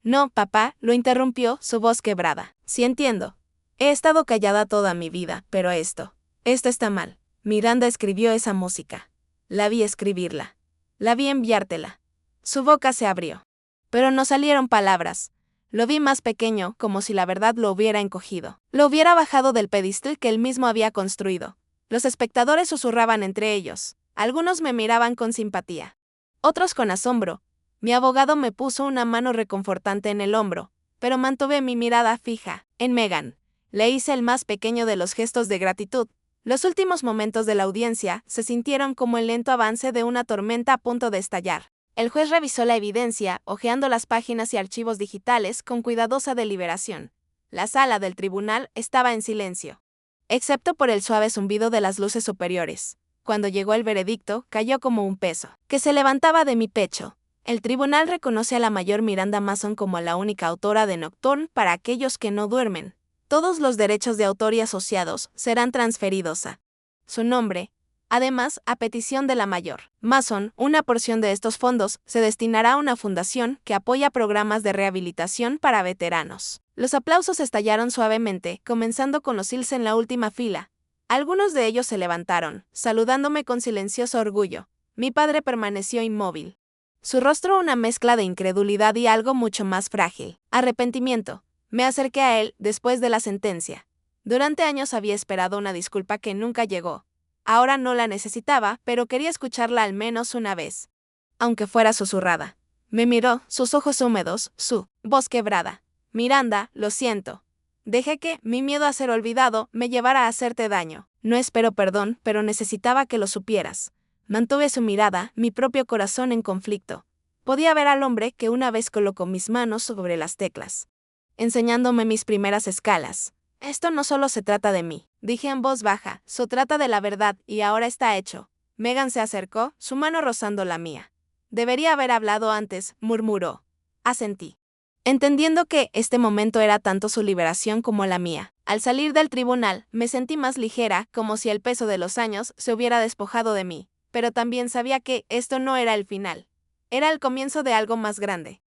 No, papá, lo interrumpió, su voz quebrada. Sí entiendo. He estado callada toda mi vida, pero esto está mal. Miranda escribió esa música. La vi escribirla. La vi enviártela. Su boca se abrió. Pero no salieron palabras. Lo vi más pequeño, como si la verdad lo hubiera encogido. Lo hubiera bajado del pedestal que él mismo había construido. Los espectadores susurraban entre ellos. Algunos me miraban con simpatía. Otros con asombro. Mi abogado me puso una mano reconfortante en el hombro, pero mantuve mi mirada fija en Megan. Le hice el más pequeño de los gestos de gratitud. Los últimos momentos de la audiencia se sintieron como el lento avance de una tormenta a punto de estallar. El juez revisó la evidencia, hojeando las páginas y archivos digitales con cuidadosa deliberación. La sala del tribunal estaba en silencio, excepto por el suave zumbido de las luces superiores. Cuando llegó el veredicto, cayó como un peso que se levantaba de mi pecho. El tribunal reconoce a la mayor Miranda Mason como la única autora de Nocturne para aquellos que no duermen. Todos los derechos de autor y asociados serán transferidos a su nombre. Además, a petición de la mayor Mason, una porción de estos fondos se destinará a una fundación que apoya programas de rehabilitación para veteranos. Los aplausos estallaron suavemente, comenzando con los Hills en la última fila. Algunos de ellos se levantaron, saludándome con silencioso orgullo. Mi padre permaneció inmóvil. Su rostro una mezcla de incredulidad y algo mucho más frágil, arrepentimiento. Me acerqué a él después de la sentencia. Durante años había esperado una disculpa que nunca llegó. Ahora no la necesitaba, pero quería escucharla al menos una vez, aunque fuera susurrada. Me miró, sus ojos húmedos, su voz quebrada. Miranda, lo siento. Dejé que mi miedo a ser olvidado me llevara a hacerte daño. No espero perdón, pero necesitaba que lo supieras. Mantuve su mirada, mi propio corazón en conflicto. Podía ver al hombre que una vez colocó mis manos sobre las teclas, enseñándome mis primeras escalas. Esto no solo se trata de mí, dije en voz baja, se trata de la verdad y ahora está hecho. Megan se acercó, su mano rozando la mía. Debería haber hablado antes, murmuró. Asentí, entendiendo que este momento era tanto su liberación como la mía. Al salir del tribunal, me sentí más ligera, como si el peso de los años se hubiera despojado de mí, pero también sabía que esto no era el final. Era el comienzo de algo más grande.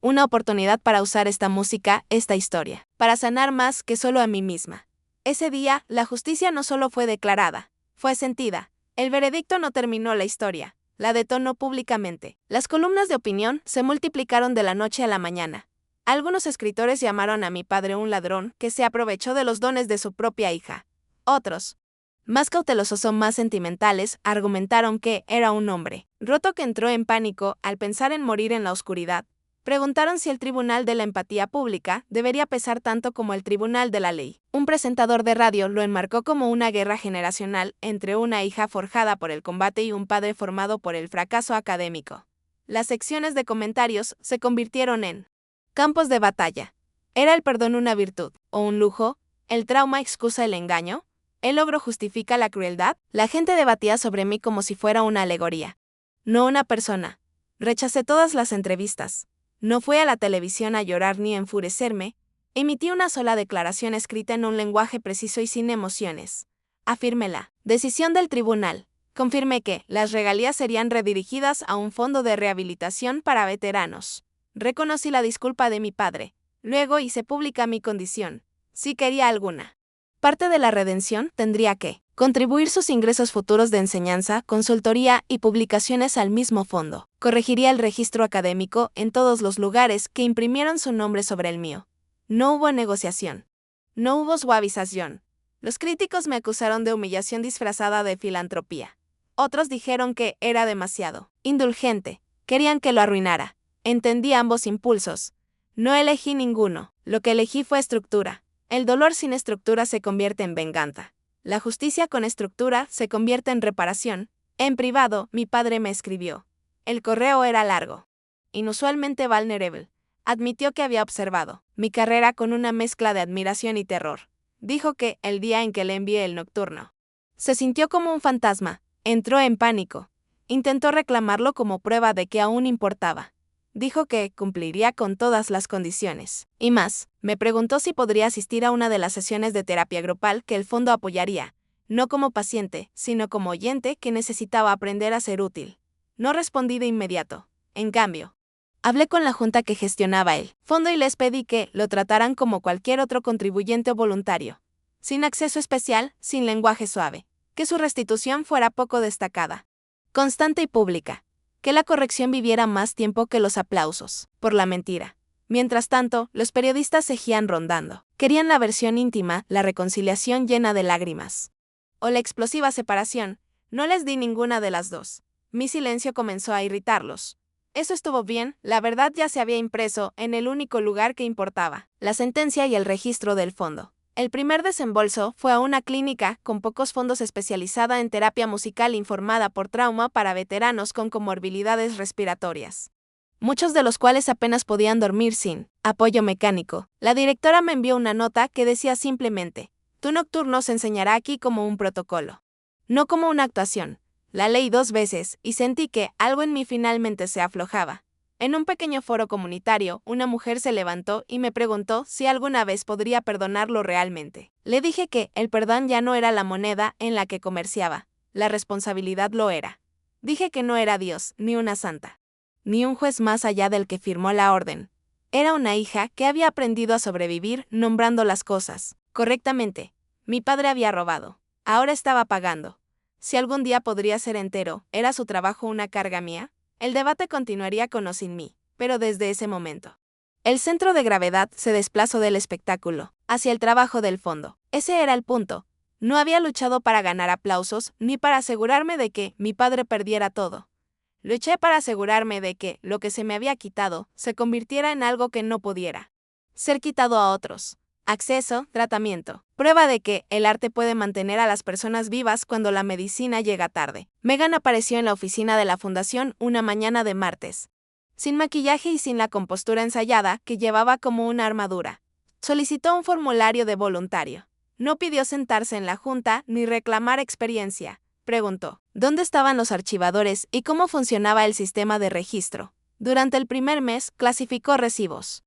Una oportunidad para usar esta música, esta historia, para sanar más que solo a mí misma. Ese día, la justicia no solo fue declarada, fue sentida. El veredicto no terminó la historia, la detonó públicamente. Las columnas de opinión se multiplicaron de la noche a la mañana. Algunos escritores llamaron a mi padre un ladrón que se aprovechó de los dones de su propia hija. Otros, más cautelosos o más sentimentales, argumentaron que era un hombre roto que entró en pánico al pensar en morir en la oscuridad. Preguntaron si el Tribunal de la Empatía Pública debería pesar tanto como el Tribunal de la Ley. Un presentador de radio lo enmarcó como una guerra generacional entre una hija forjada por el combate y un padre formado por el fracaso académico. Las secciones de comentarios se convirtieron en campos de batalla. ¿Era el perdón una virtud o un lujo? ¿El trauma excusa el engaño? ¿El logro justifica la crueldad? La gente debatía sobre mí como si fuera una alegoría. No una persona. Rechacé todas las entrevistas. No fui a la televisión a llorar ni a enfurecerme. Emití una sola declaración escrita en un lenguaje preciso y sin emociones. Afirmé la decisión del tribunal. Confirmé que las regalías serían redirigidas a un fondo de rehabilitación para veteranos. Reconocí la disculpa de mi padre. Luego hice pública mi condición, si quería alguna. Parte de la redención tendría que contribuir sus ingresos futuros de enseñanza, consultoría y publicaciones al mismo fondo. Corregiría el registro académico en todos los lugares que imprimieron su nombre sobre el mío. No hubo negociación. No hubo suavización. Los críticos me acusaron de humillación disfrazada de filantropía. Otros dijeron que era demasiado indulgente. Querían que lo arruinara. Entendí ambos impulsos. No elegí ninguno. Lo que elegí fue estructura. El dolor sin estructura se convierte en venganza. La justicia con estructura se convierte en reparación. En privado, mi padre me escribió. El correo era largo. Inusualmente vulnerable. Admitió que había observado mi carrera con una mezcla de admiración y terror. Dijo que, el día en que le envié el nocturno, se sintió como un fantasma. Entró en pánico. Intentó reclamarlo como prueba de que aún importaba. Dijo que cumpliría con todas las condiciones. Y más, me preguntó si podría asistir a una de las sesiones de terapia grupal que el fondo apoyaría, no como paciente, sino como oyente que necesitaba aprender a ser útil. No respondí de inmediato. En cambio, hablé con la junta que gestionaba el fondo y les pedí que lo trataran como cualquier otro contribuyente o voluntario. Sin acceso especial, sin lenguaje suave. Que su restitución fuera poco destacada. Constante y pública. Que la corrección viviera más tiempo que los aplausos, por la mentira. Mientras tanto, los periodistas seguían rondando. Querían la versión íntima, la reconciliación llena de lágrimas. O la explosiva separación. No les di ninguna de las dos. Mi silencio comenzó a irritarlos. Eso estuvo bien, la verdad ya se había impreso en el único lugar que importaba, la sentencia y el registro del fondo. El primer desembolso fue a una clínica con pocos fondos especializada en terapia musical informada por trauma para veteranos con comorbilidades respiratorias, muchos de los cuales apenas podían dormir sin apoyo mecánico. La directora me envió una nota que decía simplemente: tu nocturno se enseñará aquí como un protocolo, no como una actuación. La leí 2 veces y sentí que algo en mí finalmente se aflojaba. En un pequeño foro comunitario, una mujer se levantó y me preguntó si alguna vez podría perdonarlo realmente. Le dije que el perdón ya no era la moneda en la que comerciaba, la responsabilidad lo era. Dije que no era Dios, ni una santa, ni un juez más allá del que firmó la orden. Era una hija que había aprendido a sobrevivir nombrando las cosas correctamente. Mi padre había robado. Ahora estaba pagando. Si algún día podría ser entero, ¿era su trabajo una carga mía? El debate continuaría con o sin mí, pero desde ese momento, el centro de gravedad se desplazó del espectáculo hacia el trabajo del fondo. Ese era el punto. No había luchado para ganar aplausos ni para asegurarme de que mi padre perdiera todo. Luché para asegurarme de que lo que se me había quitado se convirtiera en algo que no pudiera ser quitado a otros. Acceso, tratamiento. Prueba de que el arte puede mantener a las personas vivas cuando la medicina llega tarde. Megan apareció en la oficina de la fundación una mañana de martes, sin maquillaje y sin la compostura ensayada que llevaba como una armadura. Solicitó un formulario de voluntario. No pidió sentarse en la junta ni reclamar experiencia. Preguntó dónde estaban los archivadores y cómo funcionaba el sistema de registro. Durante el primer mes, clasificó recibos.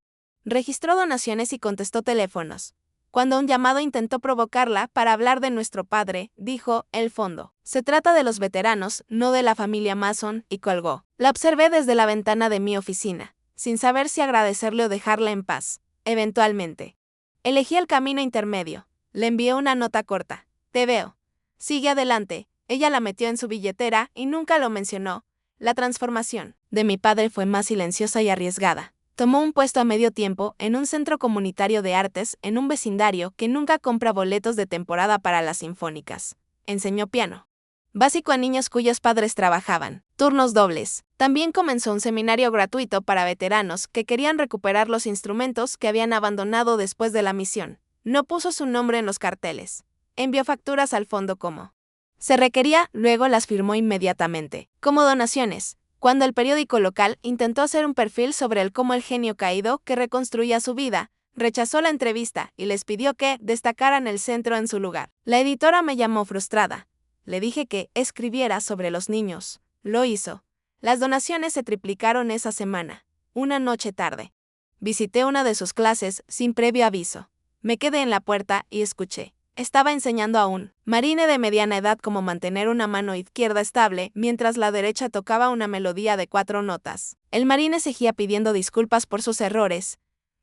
Registró donaciones y contestó teléfonos. Cuando un llamado intentó provocarla para hablar de nuestro padre, dijo: el fondo. Se trata de los veteranos, no de la familia Mason, y colgó. La observé desde la ventana de mi oficina, sin saber si agradecerle o dejarla en paz. Eventualmente, elegí el camino intermedio. Le envié una nota corta. Te veo. Sigue adelante. Ella la metió en su billetera y nunca lo mencionó. La transformación de mi padre fue más silenciosa y arriesgada. Tomó un puesto a medio tiempo en un centro comunitario de artes en un vecindario que nunca compra boletos de temporada para las sinfónicas. Enseñó piano básico a niños cuyos padres trabajaban turnos dobles. También comenzó un seminario gratuito para veteranos que querían recuperar los instrumentos que habían abandonado después de la misión. No puso su nombre en los carteles. Envió facturas al fondo como se requería, luego las firmó inmediatamente, como donaciones. Cuando el periódico local intentó hacer un perfil sobre el genio caído que reconstruía su vida, rechazó la entrevista y les pidió que destacaran el centro en su lugar. La editora me llamó frustrada. Le dije que escribiera sobre los niños. Lo hizo. Las donaciones se triplicaron esa semana. Una noche tarde. Visité una de sus clases sin previo aviso. Me quedé en la puerta y escuché. Estaba enseñando a un marine de mediana edad cómo mantener una mano izquierda estable mientras la derecha tocaba una melodía de 4 notas. El marine seguía pidiendo disculpas por sus errores.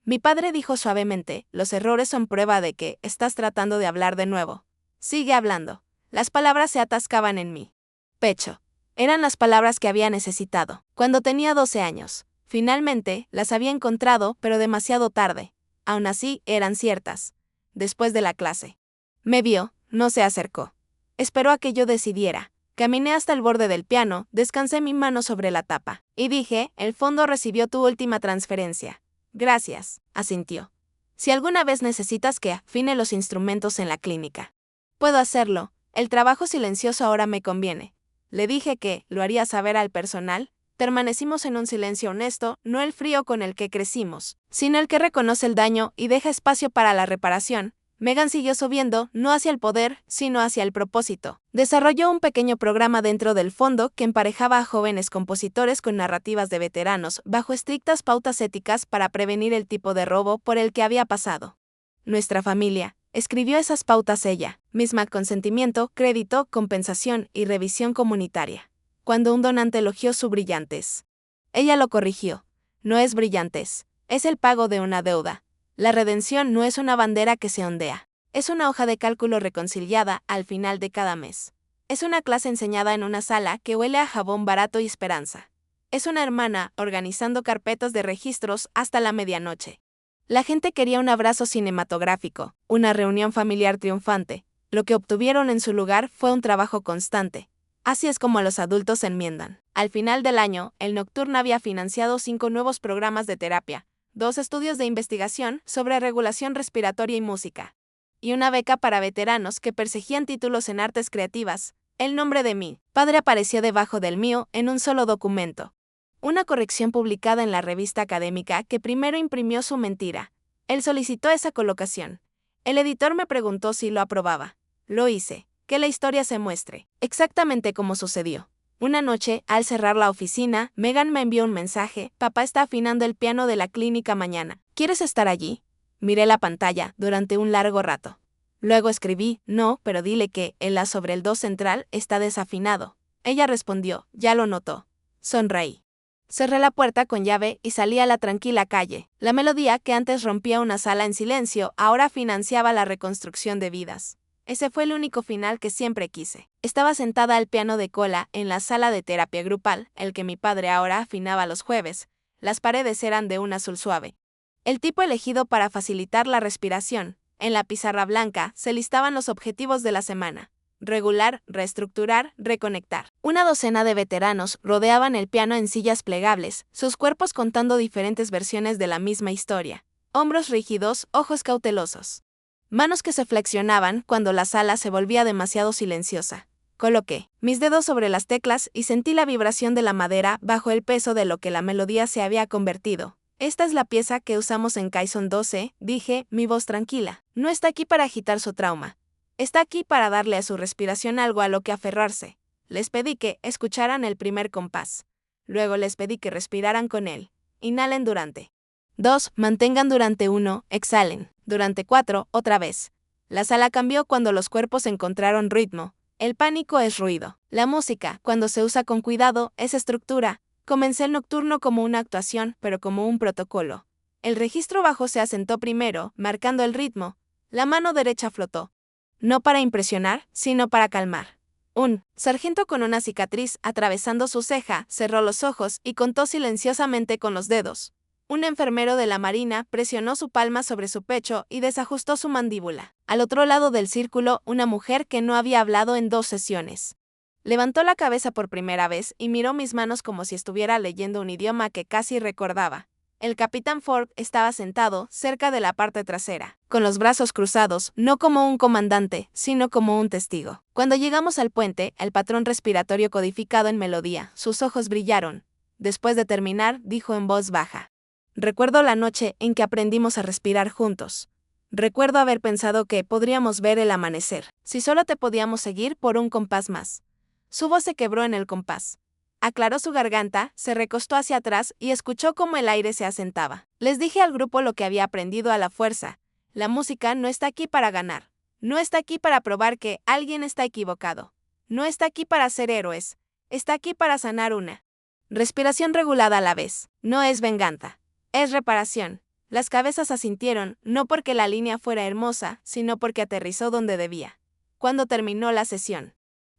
Mi padre dijo suavemente, los errores son prueba de que estás tratando de hablar de nuevo. Sigue hablando. Las palabras se atascaban en mi pecho. Eran las palabras que había necesitado. Cuando tenía 12 años. Finalmente, las había encontrado, pero demasiado tarde. Aún así, eran ciertas. Después de la clase. Me vio, no se acercó. Esperó a que yo decidiera. Caminé hasta el borde del piano, descansé mi mano sobre la tapa. Y dije, el fondo recibió tu última transferencia. Gracias, asintió. Si alguna vez necesitas que afine los instrumentos en la clínica. Puedo hacerlo, el trabajo silencioso ahora me conviene. Le dije que lo haría saber al personal. Permanecimos en un silencio honesto, no el frío con el que crecimos, sino el que reconoce el daño y deja espacio para la reparación. Megan siguió subiendo, no hacia el poder, sino hacia el propósito. Desarrolló un pequeño programa dentro del fondo que emparejaba a jóvenes compositores con narrativas de veteranos, bajo estrictas pautas éticas para prevenir el tipo de robo por el que había pasado. Nuestra familia escribió esas pautas ella, misma consentimiento, crédito, compensación y revisión comunitaria. Cuando un donante elogió su brillantez, ella lo corrigió. No es brillantez, es el pago de una deuda. La redención no es una bandera que se ondea. Es una hoja de cálculo reconciliada al final de cada mes. Es una clase enseñada en una sala que huele a jabón barato y esperanza. Es una hermana organizando carpetas de registros hasta la medianoche. La gente quería un abrazo cinematográfico, una reunión familiar triunfante. Lo que obtuvieron en su lugar fue un trabajo constante. Así es como los adultos se enmiendan. Al final del año, el Nocturne había financiado 5 nuevos programas de terapia, 2 estudios de investigación sobre regulación respiratoria y música, y una beca para veteranos que perseguían títulos en artes creativas. El nombre de mi padre apareció debajo del mío en un solo documento. Una corrección publicada en la revista académica que primero imprimió su mentira. Él solicitó esa colocación. El editor me preguntó si lo aprobaba. Lo hice. Que la historia se muestre, exactamente como sucedió. Una noche, al cerrar la oficina, Megan me envió un mensaje: papá está afinando el piano de la clínica mañana. ¿Quieres estar allí? Miré la pantalla durante un largo rato. Luego escribí, no, pero dile que el La sobre el do central está desafinado. Ella respondió, ya lo notó. Sonreí. Cerré la puerta con llave y salí a la tranquila calle. La melodía que antes rompía una sala en silencio, ahora financiaba la reconstrucción de vidas. Ese fue el único final que siempre quise. Estaba sentada al piano de cola en la sala de terapia grupal, el que mi padre ahora afinaba los jueves. Las paredes eran de un azul suave. El tipo elegido para facilitar la respiración. En la pizarra blanca se listaban los objetivos de la semana. Regular, reestructurar, reconectar. Una docena de veteranos rodeaban el piano en sillas plegables, sus cuerpos contando diferentes versiones de la misma historia. Hombros rígidos, ojos cautelosos. Manos que se flexionaban cuando la sala se volvía demasiado silenciosa. Coloqué mis dedos sobre las teclas y sentí la vibración de la madera bajo el peso de lo que la melodía se había convertido. Esta es la pieza que usamos en Caisson 12, dije, mi voz tranquila. No está aquí para agitar su trauma. Está aquí para darle a su respiración algo a lo que aferrarse. Les pedí que escucharan el primer compás. Luego les pedí que respiraran con él. Inhalen durante 2, mantengan durante 1, exhalen. Durante 4, otra vez. La sala cambió cuando los cuerpos encontraron ritmo. El pánico es ruido. La música, cuando se usa con cuidado, es estructura. Comencé el nocturno como una actuación, pero como un protocolo. El registro bajo se asentó primero, marcando el ritmo. La mano derecha flotó. No para impresionar, sino para calmar. Un sargento con una cicatriz atravesando su ceja cerró los ojos y contó silenciosamente con los dedos. Un enfermero de la marina presionó su palma sobre su pecho y desajustó su mandíbula. Al otro lado del círculo, una mujer que no había hablado en 2 sesiones. Levantó la cabeza por primera vez y miró mis manos como si estuviera leyendo un idioma que casi recordaba. El capitán Ford estaba sentado cerca de la parte trasera, con los brazos cruzados, no como un comandante, sino como un testigo. Cuando llegamos al puente, el patrón respiratorio codificado en melodía, sus ojos brillaron. Después de terminar, dijo en voz baja: Recuerdo la noche en que aprendimos a respirar juntos. Recuerdo haber pensado que podríamos ver el amanecer, si solo te podíamos seguir por un compás más. Su voz se quebró en el compás. Aclaró su garganta, se recostó hacia atrás y escuchó cómo el aire se asentaba. Les dije al grupo lo que había aprendido a la fuerza. La música no está aquí para ganar. No está aquí para probar que alguien está equivocado. No está aquí para ser héroes. Está aquí para sanar una respiración regulada a la vez. No es venganza. Es reparación. Las cabezas asintieron, no porque la línea fuera hermosa, sino porque aterrizó donde debía. Cuando terminó la sesión,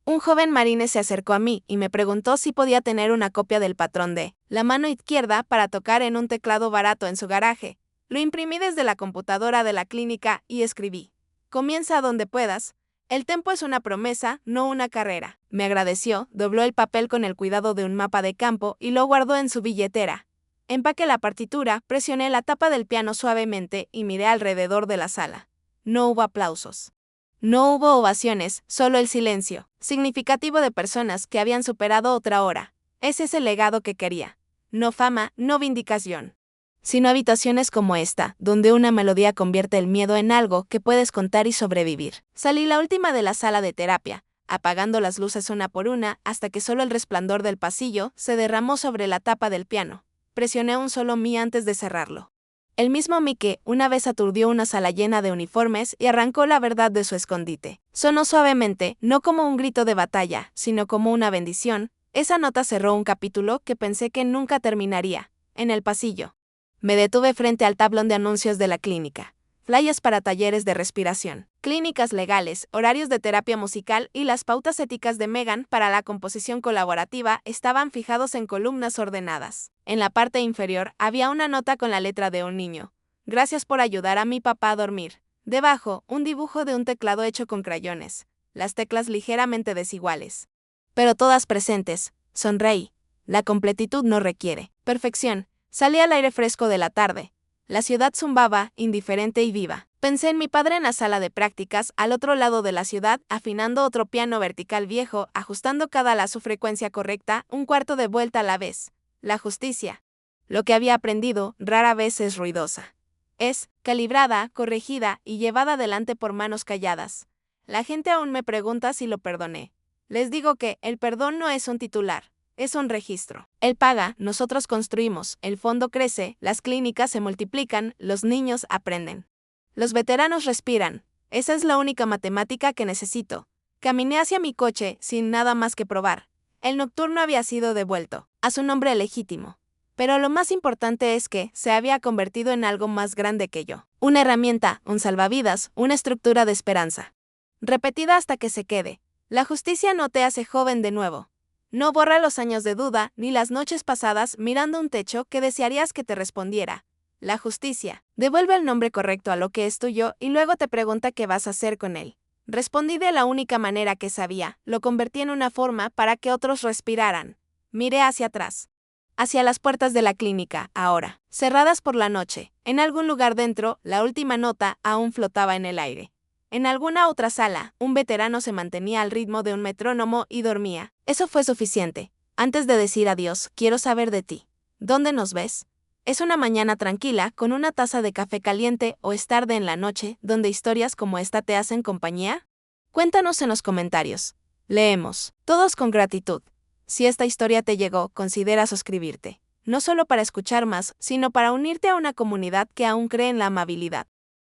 un joven marine se acercó a mí y me preguntó si podía tener una copia del patrón de la mano izquierda para tocar en un teclado barato en su garaje. Lo imprimí desde la computadora de la clínica y escribí: comienza donde puedas. El tempo es una promesa, no una carrera. Me agradeció, dobló el papel con el cuidado de un mapa de campo y lo guardó en su billetera. Empaqué la partitura, presioné la tapa del piano suavemente y miré alrededor de la sala. No hubo aplausos. No hubo ovaciones, solo el silencio, significativo de personas que habían superado otra hora. Ese es el legado que quería. No fama, no vindicación, sino habitaciones como esta, donde una melodía convierte el miedo en algo que puedes contar y sobrevivir. Salí la última de la sala de terapia, apagando las luces una por una hasta que solo el resplandor del pasillo se derramó sobre la tapa del piano. Presioné un solo mi antes de cerrarlo. El mismo mi que una vez aturdió una sala llena de uniformes y arrancó la verdad de su escondite. Sonó suavemente, no como un grito de batalla, sino como una bendición. Esa nota cerró un capítulo que pensé que nunca terminaría. En el pasillo. Me detuve frente al tablón de anuncios de la clínica. Flyers para talleres de respiración, clínicas legales, horarios de terapia musical y las pautas éticas de Megan para la composición colaborativa estaban fijados en columnas ordenadas. En la parte inferior había una nota con la letra de un niño. Gracias por ayudar a mi papá a dormir. Debajo, un dibujo de un teclado hecho con crayones. Las teclas ligeramente desiguales, pero todas presentes. Sonreí. La completitud no requiere perfección. Salí al aire fresco de la tarde. La ciudad zumbaba, indiferente y viva. Pensé en mi padre en la sala de prácticas, al otro lado de la ciudad, afinando otro piano vertical viejo, ajustando cada ala a su frecuencia correcta, un cuarto de vuelta a la vez. La justicia. Lo que había aprendido, rara vez es ruidosa. Es calibrada, corregida y llevada adelante por manos calladas. La gente aún me pregunta si lo perdoné. Les digo que el perdón no es un titular. Es un registro. Él paga, nosotros construimos, el fondo crece, las clínicas se multiplican, los niños aprenden. Los veteranos respiran. Esa es la única matemática que necesito. Caminé hacia mi coche sin nada más que probar. El nocturno había sido devuelto, a su nombre legítimo. Pero lo más importante es que se había convertido en algo más grande que yo. Una herramienta, un salvavidas, una estructura de esperanza. Repetida hasta que se quede. La justicia no te hace joven de nuevo. No borra los años de duda, ni las noches pasadas mirando un techo que desearías que te respondiera. La justicia devuelve el nombre correcto a lo que es tuyo y luego te pregunta qué vas a hacer con él. Respondí de la única manera que sabía, lo convertí en una forma para que otros respiraran. Miré hacia atrás. Hacia las puertas de la clínica, ahora, cerradas por la noche. En algún lugar dentro, la última nota aún flotaba en el aire. En alguna otra sala, un veterano se mantenía al ritmo de un metrónomo y dormía. Eso fue suficiente. Antes de decir adiós, quiero saber de ti. ¿Dónde nos ves? ¿Es una mañana tranquila, con una taza de café caliente, o es tarde en la noche, donde historias como esta te hacen compañía? Cuéntanos en los comentarios. Leemos, todos con gratitud. Si esta historia te llegó, considera suscribirte. No solo para escuchar más, sino para unirte a una comunidad que aún cree en la amabilidad,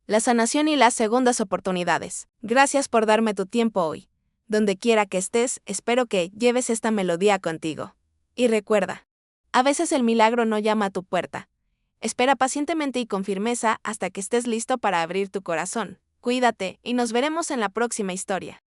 la sanación y las segundas oportunidades. Gracias por darme tu tiempo hoy. Donde quiera que estés, espero que lleves esta melodía contigo. Y recuerda, a veces el milagro no llama a tu puerta. Espera pacientemente y con firmeza hasta que estés listo para abrir tu corazón. Cuídate y nos veremos en la próxima historia.